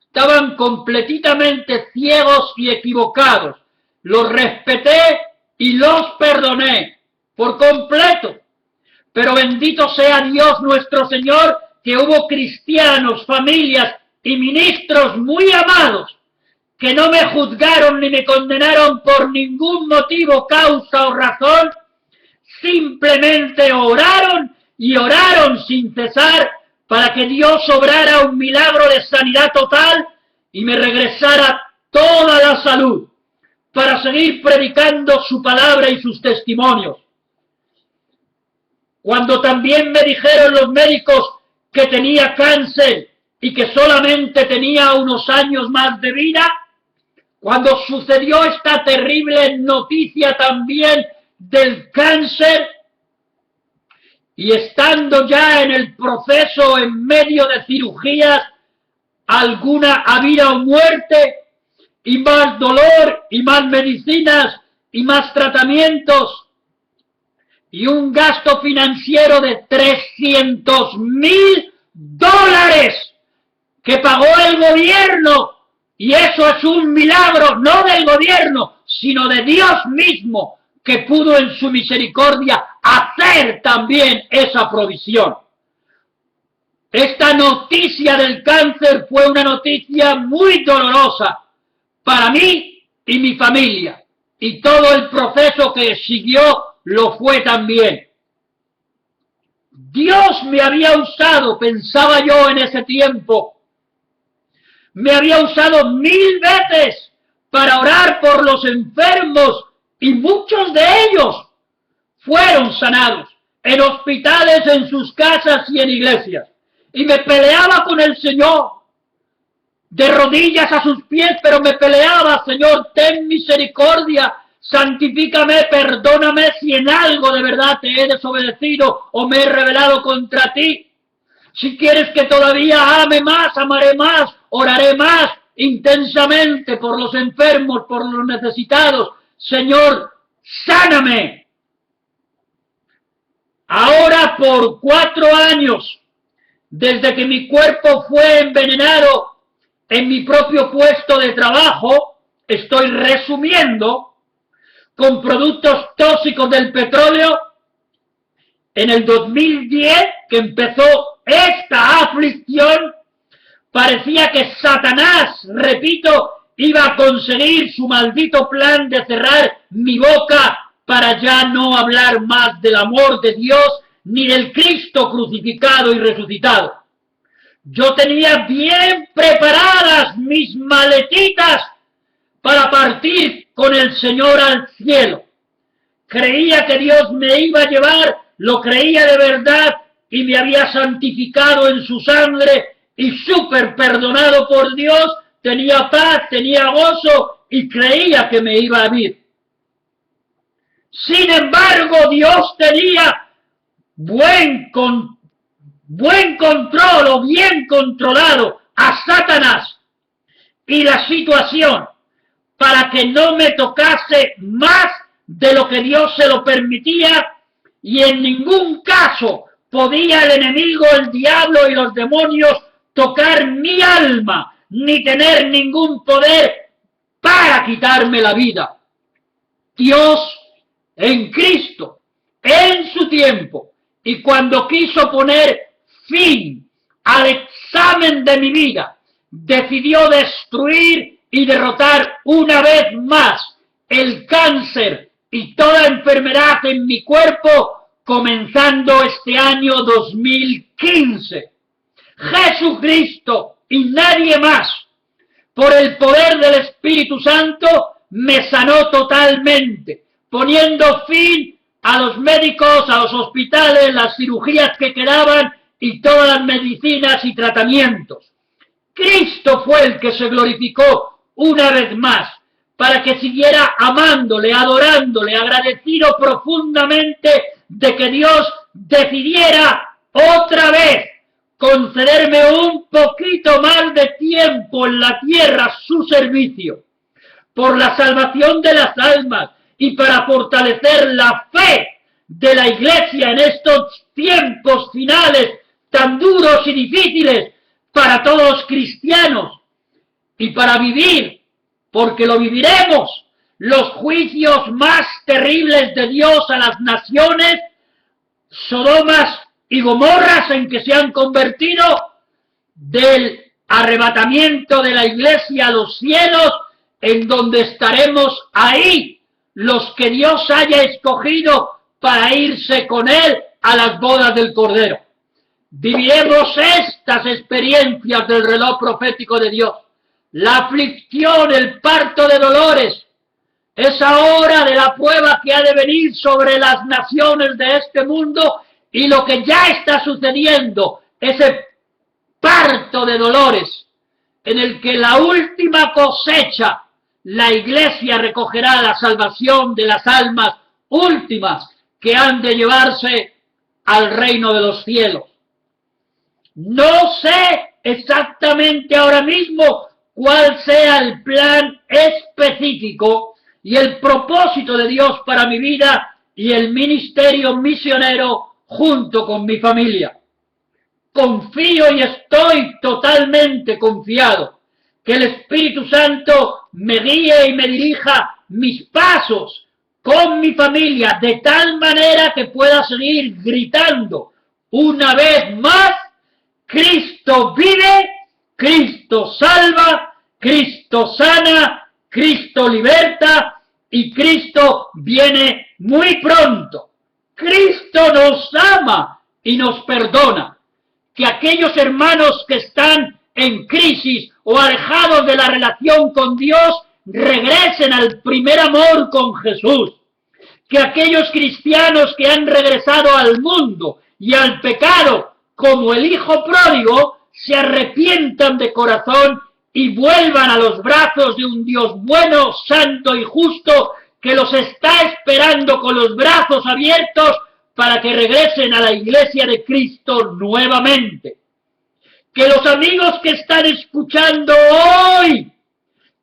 Estaban completamente ciegos y equivocados. Los respeté y los perdoné por completo. Pero bendito sea Dios nuestro Señor, que hubo cristianos, familias y ministros muy amados que no me juzgaron ni me condenaron por ningún motivo, causa o razón, simplemente oraron y oraron sin cesar para que Dios obrara un milagro de sanidad total y me regresara toda la salud para seguir predicando su palabra y sus testimonios. Cuando también me dijeron los médicos que tenía cáncer y que solamente tenía unos años más de vida, cuando sucedió esta terrible noticia también del cáncer, y estando ya en el proceso, en medio de cirugías, alguna a vida o muerte, y más dolor, y más medicinas, y más tratamientos, y un gasto financiero de $300,000 que pagó el gobierno. Y eso es un milagro, no del gobierno, sino de Dios mismo, que pudo en su misericordia hacer también esa provisión. Esta noticia del cáncer fue una noticia muy dolorosa para mí y mi familia. Y todo el proceso que siguió lo fue también. Dios me había usado, pensaba yo en ese tiempo, me había usado 1000 veces para orar por los enfermos y muchos de ellos fueron sanados en hospitales, en sus casas y en iglesias. Y me peleaba con el Señor de rodillas a sus pies, pero me peleaba: Señor, ten misericordia, santifícame, perdóname si en algo de verdad te he desobedecido o me he rebelado contra ti. Si quieres que todavía ame más, amaré más, oraré más intensamente por los enfermos, por los necesitados. Señor, sáname. Ahora por 4 años, desde que mi cuerpo fue envenenado en mi propio puesto de trabajo, estoy resumiendo, con productos tóxicos del petróleo. En el 2010, que empezó esta aflicción, parecía que Satanás, repito, iba a conseguir su maldito plan de cerrar mi boca para ya no hablar más del amor de Dios ni del Cristo crucificado y resucitado. Yo tenía bien preparadas mis maletitas para partir con el Señor al cielo. Creía que Dios me iba a llevar, lo creía de verdad y me había santificado en su sangre y súper perdonado por Dios, tenía paz, tenía gozo y creía que me iba a ir. Sin embargo, Dios tenía buen control o bien controlado a Satanás y la situación para que no me tocase más de lo que Dios se lo permitía, y en ningún caso podía el enemigo, el diablo y los demonios tocar mi alma, ni tener ningún poder para quitarme la vida. Dios en Cristo, en su tiempo, y cuando quiso poner fin al examen de mi vida, decidió destruir y derrotar una vez más el cáncer y toda enfermedad en mi cuerpo, comenzando este año 2015. Jesucristo y nadie más, por el poder del Espíritu Santo, me sanó totalmente, poniendo fin a los médicos, a los hospitales, las cirugías que quedaban y todas las medicinas y tratamientos. Cristo fue el que se glorificó una vez más, para que siguiera amándole, adorándole, agradecido profundamente de que Dios decidiera otra vez concederme un poquito más de tiempo en la tierra a su servicio, por la salvación de las almas y para fortalecer la fe de la Iglesia en estos tiempos finales tan duros y difíciles para todos los cristianos, y para vivir, porque lo viviremos, los juicios más terribles de Dios a las naciones, Sodomas y Gomorras en que se han convertido, del arrebatamiento de la Iglesia a los cielos, en donde estaremos ahí, los que Dios haya escogido para irse con Él a las bodas del Cordero. Viviremos estas experiencias del reloj profético de Dios. La aflicción, el parto de dolores, esa hora de la prueba que ha de venir sobre las naciones de este mundo y lo que ya está sucediendo, ese parto de dolores en el que la última cosecha, la Iglesia recogerá la salvación de las almas últimas que han de llevarse al reino de los cielos. No sé exactamente ahora mismo cuál sea el plan específico y el propósito de Dios para mi vida y el ministerio misionero junto con mi familia. Confío y estoy totalmente confiado que el Espíritu Santo me guíe y me dirija mis pasos con mi familia de tal manera que pueda seguir gritando una vez más: Cristo vive, Cristo salva, Cristo sana, Cristo liberta y Cristo viene muy pronto. Cristo nos ama y nos perdona. Que aquellos hermanos que están en crisis o alejados de la relación con Dios regresen al primer amor con Jesús. Que aquellos cristianos que han regresado al mundo y al pecado como el hijo pródigo se arrepientan de corazón y vuelvan a los brazos de un Dios bueno, santo y justo que los está esperando con los brazos abiertos para que regresen a la Iglesia de Cristo nuevamente. que los amigos que están escuchando hoy,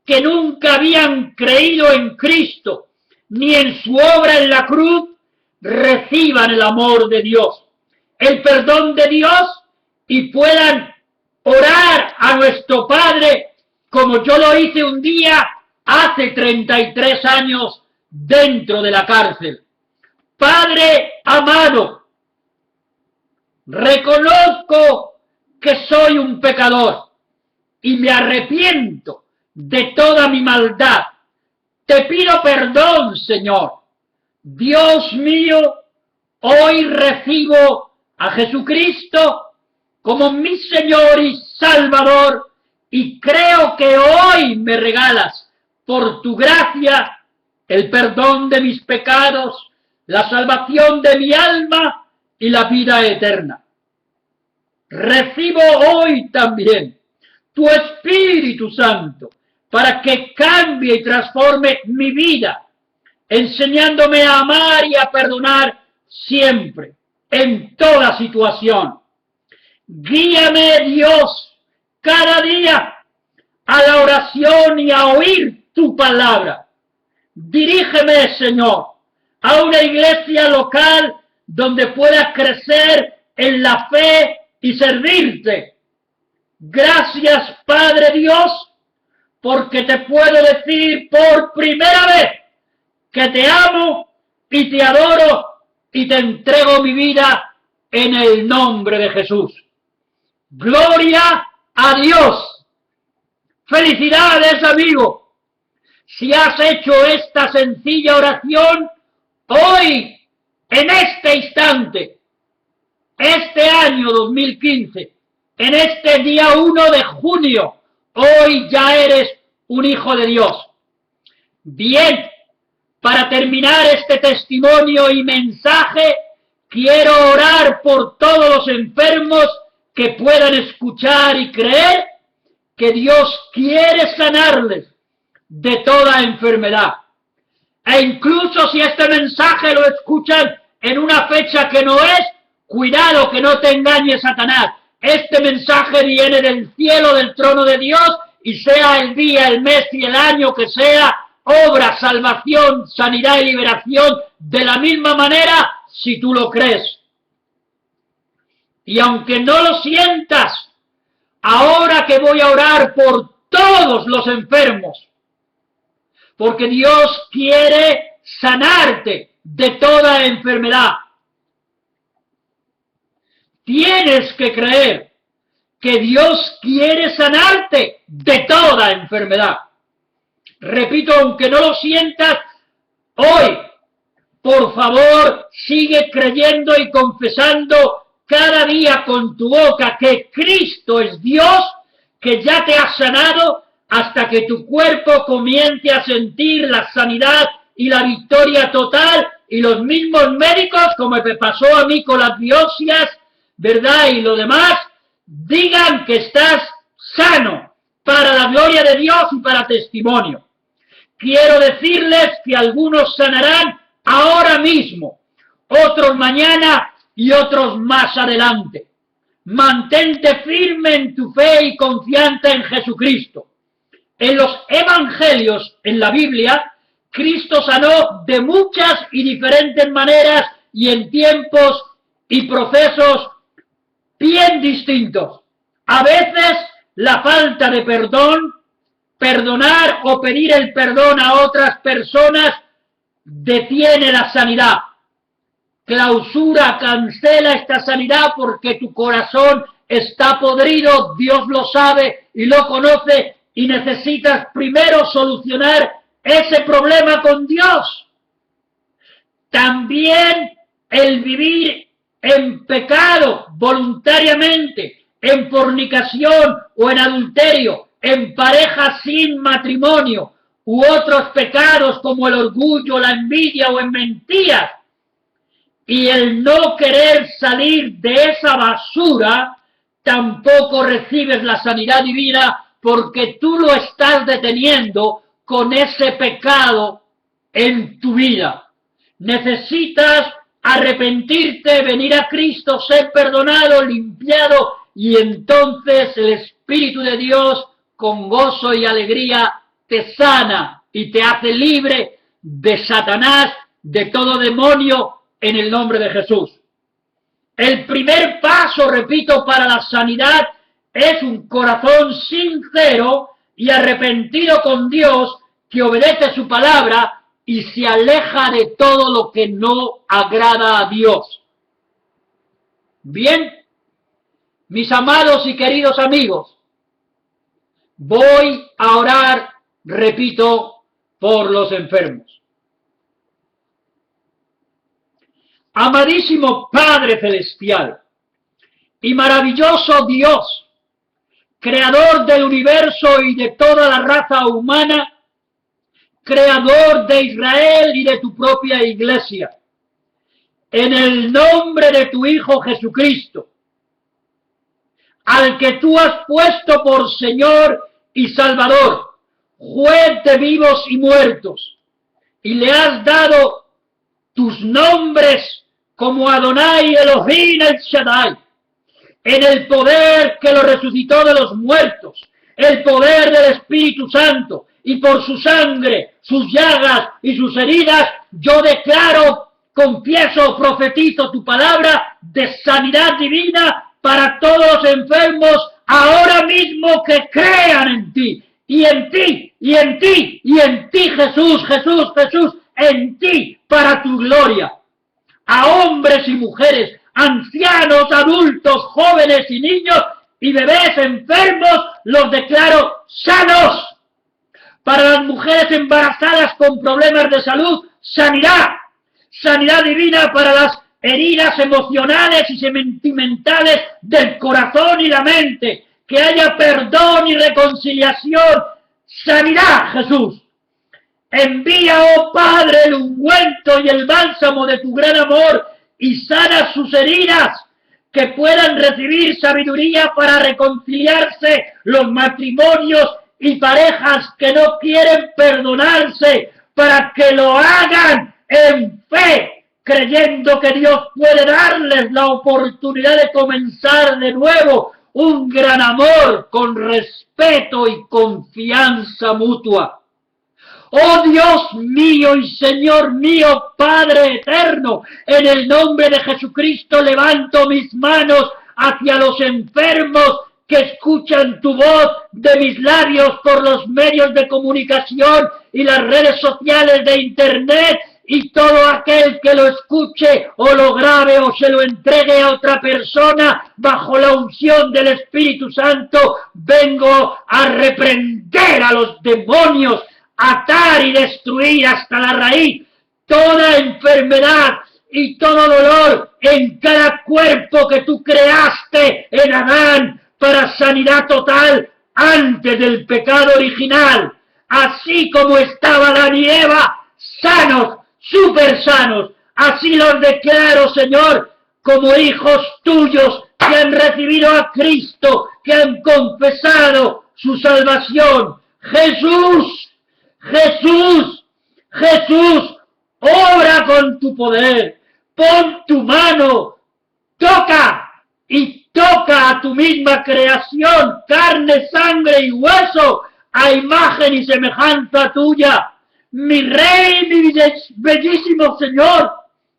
que nunca habían creído en Cristo, ni en su obra en la cruz, reciban el amor de Dios, el perdón de Dios y puedan orar a nuestro Padre como yo lo hice un día hace 33 años dentro de la cárcel. Padre amado, reconozco que soy un pecador y me arrepiento de toda mi maldad. Te pido perdón, Señor. Dios mío, hoy recibo a Jesucristo como mi Señor y Salvador y creo que hoy me regalas por tu gracia el perdón de mis pecados, la salvación de mi alma y la vida eterna. Recibo hoy también tu Espíritu Santo para que cambie y transforme mi vida, enseñándome a amar y a perdonar siempre, en toda situación. Guíame, Dios, cada día a la oración y a oír tu palabra. Dirígeme, Señor, a una iglesia local donde pueda crecer en la fe y servirte. Gracias, Padre Dios, porque te puedo decir por primera vez que te amo y te adoro y te entrego mi vida en el nombre de Jesús. Gloria a Dios. Felicidades, amigo. Si has hecho esta sencilla oración hoy, en este instante, este año 2015, en este día 1 de junio, hoy ya eres un hijo de Dios. Bien, para terminar este testimonio y mensaje, quiero orar por todos los enfermos que puedan escuchar y creer que Dios quiere sanarles de toda enfermedad. E incluso si este mensaje lo escuchan en una fecha que no es, cuidado que no te engañe Satanás. Este mensaje viene del cielo, del trono de Dios, y sea el día, el mes y el año que sea, obra, salvación, sanidad y liberación de la misma manera si tú lo crees. Y aunque no lo sientas, ahora que voy a orar por todos los enfermos, porque Dios quiere sanarte de toda enfermedad. Tienes que creer que Dios quiere sanarte de toda enfermedad. Repito, aunque no lo sientas, hoy, por favor, sigue creyendo y confesando cada día con tu boca que Cristo es Dios, que ya te ha sanado hasta que tu cuerpo comience a sentir la sanidad y la victoria total, y los mismos médicos, como me pasó a mí con las biopsias, ¿verdad? Y lo demás, digan que estás sano para la gloria de Dios y para testimonio. Quiero decirles que algunos sanarán ahora mismo, otros mañana y otros más adelante. Mantente firme en tu fe y confianza en Jesucristo. En los evangelios, en la Biblia, Cristo sanó de muchas y diferentes maneras y en tiempos y procesos bien distintos. A veces la falta de perdón, perdonar o pedir el perdón a otras personas detiene la sanidad. Clausura, cancela esta sanidad porque tu corazón está podrido, Dios lo sabe y lo conoce y necesitas primero solucionar ese problema con Dios. También el vivir en pecado voluntariamente, en fornicación o en adulterio, en pareja sin matrimonio u otros pecados como el orgullo, la envidia o en mentiras, y el no querer salir de esa basura, tampoco recibes la sanidad divina porque tú lo estás deteniendo con ese pecado en tu vida. Necesitas arrepentirte, venir a Cristo, ser perdonado, limpiado y entonces el Espíritu de Dios con gozo y alegría te sana y te hace libre de Satanás, de todo demonio, en el nombre de Jesús. El primer paso, repito, para la sanidad es un corazón sincero y arrepentido con Dios que obedece su palabra y se aleja de todo lo que no agrada a Dios. Bien, mis amados y queridos amigos, voy a orar, repito, por los enfermos. Amadísimo Padre Celestial y maravilloso Dios, Creador del universo y de toda la raza humana, Creador de Israel y de tu propia iglesia, en el nombre de tu Hijo Jesucristo, al que tú has puesto por Señor y Salvador, juez de vivos y muertos, y le has dado tus nombres como Adonai Elohim El Shaddai, en el poder que lo resucitó de los muertos, el poder del Espíritu Santo, y por su sangre, sus llagas y sus heridas, yo declaro, confieso, profetizo tu palabra de sanidad divina para todos los enfermos, ahora mismo que crean en ti, y en ti, y en ti, y en ti, Jesús, Jesús, Jesús, en ti, para tu gloria. A hombres y mujeres, ancianos, adultos, jóvenes y niños, y bebés enfermos, los declaro sanos. Para las mujeres embarazadas con problemas de salud, sanidad. Sanidad divina para las heridas emocionales y sentimentales del corazón y la mente. Que haya perdón y reconciliación. Sanidad, Jesús. Envía, oh Padre, el ungüento y el bálsamo de tu gran amor y sana sus heridas, que puedan recibir sabiduría para reconciliarse los matrimonios y parejas que no quieren perdonarse, para que lo hagan en fe, creyendo que Dios puede darles la oportunidad de comenzar de nuevo un gran amor con respeto y confianza mutua. Oh Dios mío y Señor mío, Padre eterno, en el nombre de Jesucristo levanto mis manos hacia los enfermos que escuchan tu voz de mis labios por los medios de comunicación y las redes sociales de Internet, y todo aquel que lo escuche o lo grabe o se lo entregue a otra persona bajo la unción del Espíritu Santo, vengo a reprender a los demonios, atar y destruir hasta la raíz toda enfermedad y todo dolor en cada cuerpo que tú creaste en Adán para sanidad total antes del pecado original. Así como estaba Adán y Eva, sanos, súper sanos, así los declaro, Señor, como hijos tuyos que han recibido a Cristo, que han confesado su salvación. Jesús, Jesús, Jesús, obra con tu poder, pon tu mano, toca y toca a tu misma creación, carne, sangre y hueso, a imagen y semejanza tuya. Mi Rey, mi bellísimo Señor,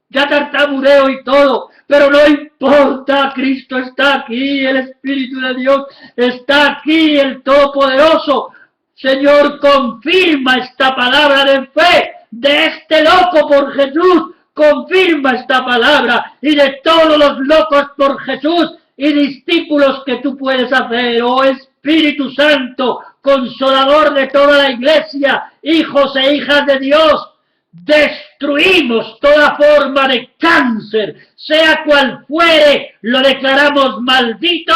ya tartamudeo y todo, pero no importa, Cristo está aquí, el Espíritu de Dios está aquí, el Todopoderoso. Señor, confirma esta palabra de fe de este loco por Jesús, confirma esta palabra y de todos los locos por Jesús y discípulos que tú puedes hacer, oh Espíritu Santo, consolador de toda la iglesia, hijos e hijas de Dios. Destruimos toda forma de cáncer, sea cual fuere, lo declaramos maldito,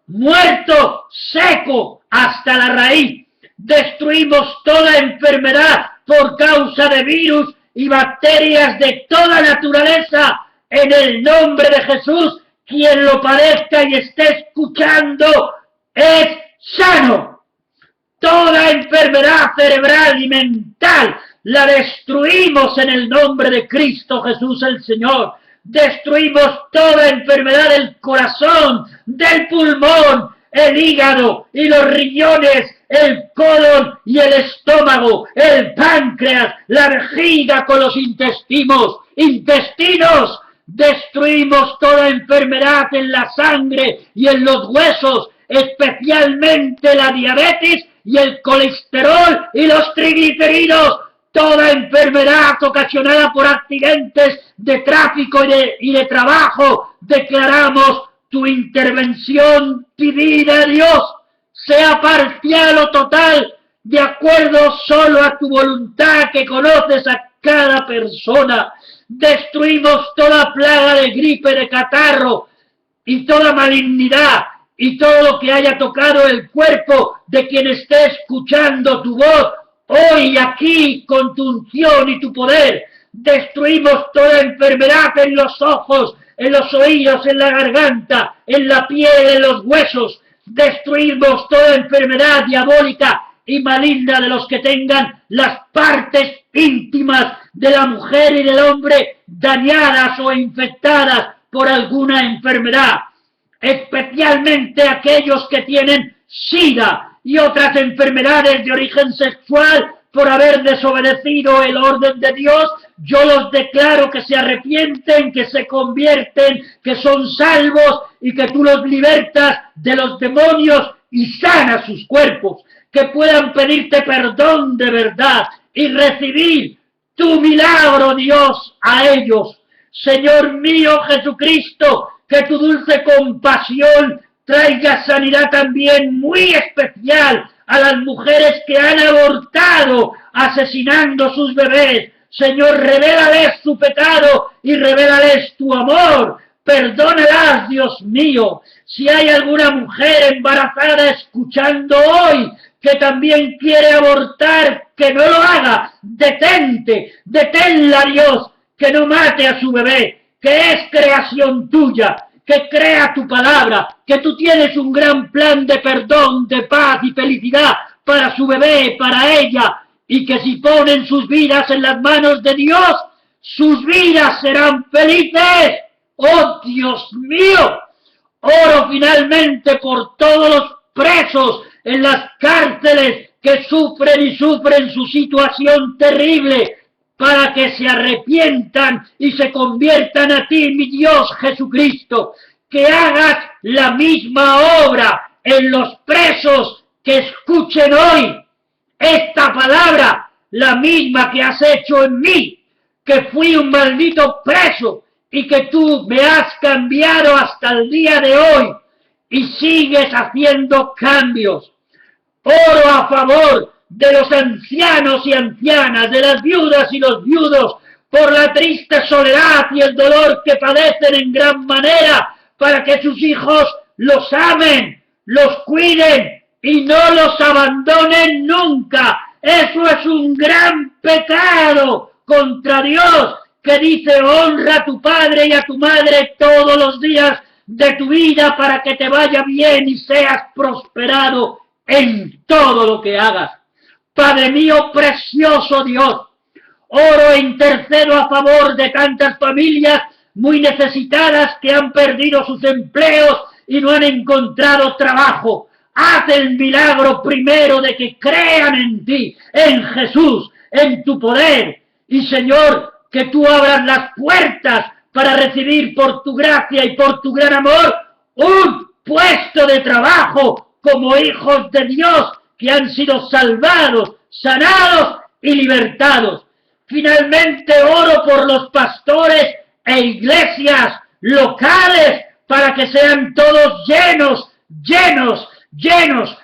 muerto, seco, hasta la raíz. Destruimos toda enfermedad por causa de virus y bacterias de toda naturaleza, en el nombre de Jesús. Quien lo padezca y esté escuchando es sano. Toda enfermedad cerebral y mental la destruimos en el nombre de Cristo Jesús el Señor. Destruimos toda enfermedad del corazón, del pulmón, el hígado y los riñones, el colon y el estómago, el páncreas, la vejiga con los intestinos. Destruimos toda enfermedad en la sangre y en los huesos, especialmente la diabetes y el colesterol y los triglicéridos. Toda enfermedad ocasionada por accidentes de tráfico y de trabajo, declaramos tu intervención divina, Dios, sea parcial o total, de acuerdo solo a tu voluntad que conoces a cada persona. Destruimos toda plaga de gripe, de catarro y toda malignidad y todo lo que haya tocado el cuerpo de quien esté escuchando tu voz. Hoy aquí, con tu unción y tu poder, destruimos toda enfermedad en los ojos, en los oídos, en la garganta, en la piel, en los huesos. Destruimos toda enfermedad diabólica y maligna de los que tengan las partes íntimas de la mujer y del hombre dañadas o infectadas por alguna enfermedad. Especialmente aquellos que tienen SIDA y otras enfermedades de origen sexual por haber desobedecido el orden de Dios. Yo los declaro que se arrepienten, que se convierten, que son salvos y que tú los libertas de los demonios y sanas sus cuerpos, que puedan pedirte perdón de verdad y recibir tu milagro, Dios, a ellos. Señor mío Jesucristo, que tu dulce compasión traiga sanidad también muy especial a las mujeres que han abortado asesinando sus bebés. Señor, revélales su pecado y revélales tu amor. Perdónalas, Dios mío. Si hay alguna mujer embarazada escuchando hoy que también quiere abortar, que no lo haga. Deténla, Dios, que no mate a su bebé, que es creación tuya, que crea tu palabra, que tú tienes un gran plan de perdón, de paz y felicidad para su bebé, para ella, y que si ponen sus vidas en las manos de Dios, sus vidas serán felices. ¡Oh, Dios mío! Oro finalmente por todos los presos en las cárceles que sufren su situación terrible, para que se arrepientan y se conviertan a ti, mi Dios Jesucristo, que hagas la misma obra en los presos que escuchen hoy esta palabra, la misma que has hecho en mí, que fui un maldito preso y que tú me has cambiado hasta el día de hoy y sigues haciendo cambios. Oro a favor de los ancianos y ancianas, de las viudas y los viudos, por la triste soledad y el dolor que padecen en gran manera, para que sus hijos los amen, los cuiden y no los abandonen nunca. Eso es un gran pecado contra Dios, que dice: honra a tu padre y a tu madre todos los días de tu vida para que te vaya bien y seas prosperado en todo lo que hagas. Padre mío, precioso Dios, oro e intercedo a favor de tantas familias muy necesitadas que han perdido sus empleos y no han encontrado trabajo. Haz el milagro primero de que crean en ti, en Jesús, en tu poder. Y Señor, que tú abras las puertas para recibir por tu gracia y por tu gran amor un puesto de trabajo como hijos de Dios que han sido salvados, sanados y libertados. Finalmente oro por los pastores e iglesias locales para que sean todos llenos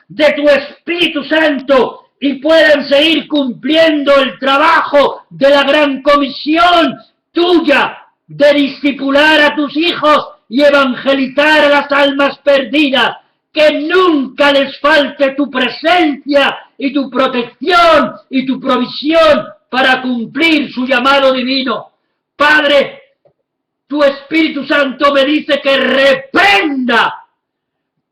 de tu Espíritu Santo y puedan seguir cumpliendo el trabajo de la gran comisión tuya de discipular a tus hijos y evangelizar a las almas perdidas. Que nunca les falte tu presencia y tu protección y tu provisión para cumplir su llamado divino. Padre, tu Espíritu Santo me dice que reprenda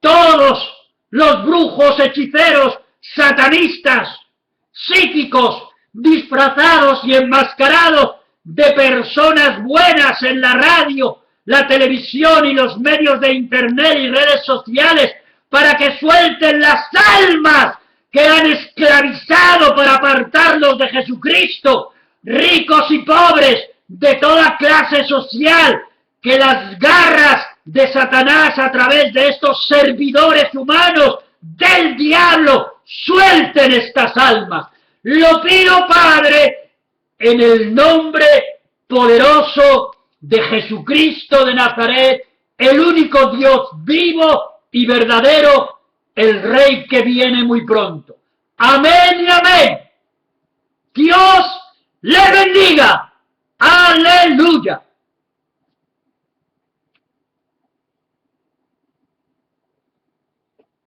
todos los brujos, hechiceros, satanistas, psíquicos, disfrazados y enmascarados de personas buenas en la radio, la televisión y los medios de internet y redes sociales para que suelten las almas que han esclavizado para apartarlos de Jesucristo, ricos y pobres, de toda clase social, que las garras de Satanás a través de estos servidores humanos del diablo suelten estas almas. Lo pido, Padre, en el nombre poderoso de Jesucristo de Nazaret, el único Dios vivo y verdadero, el Rey que viene muy pronto. Amén y amén. Dios le bendiga. Aleluya.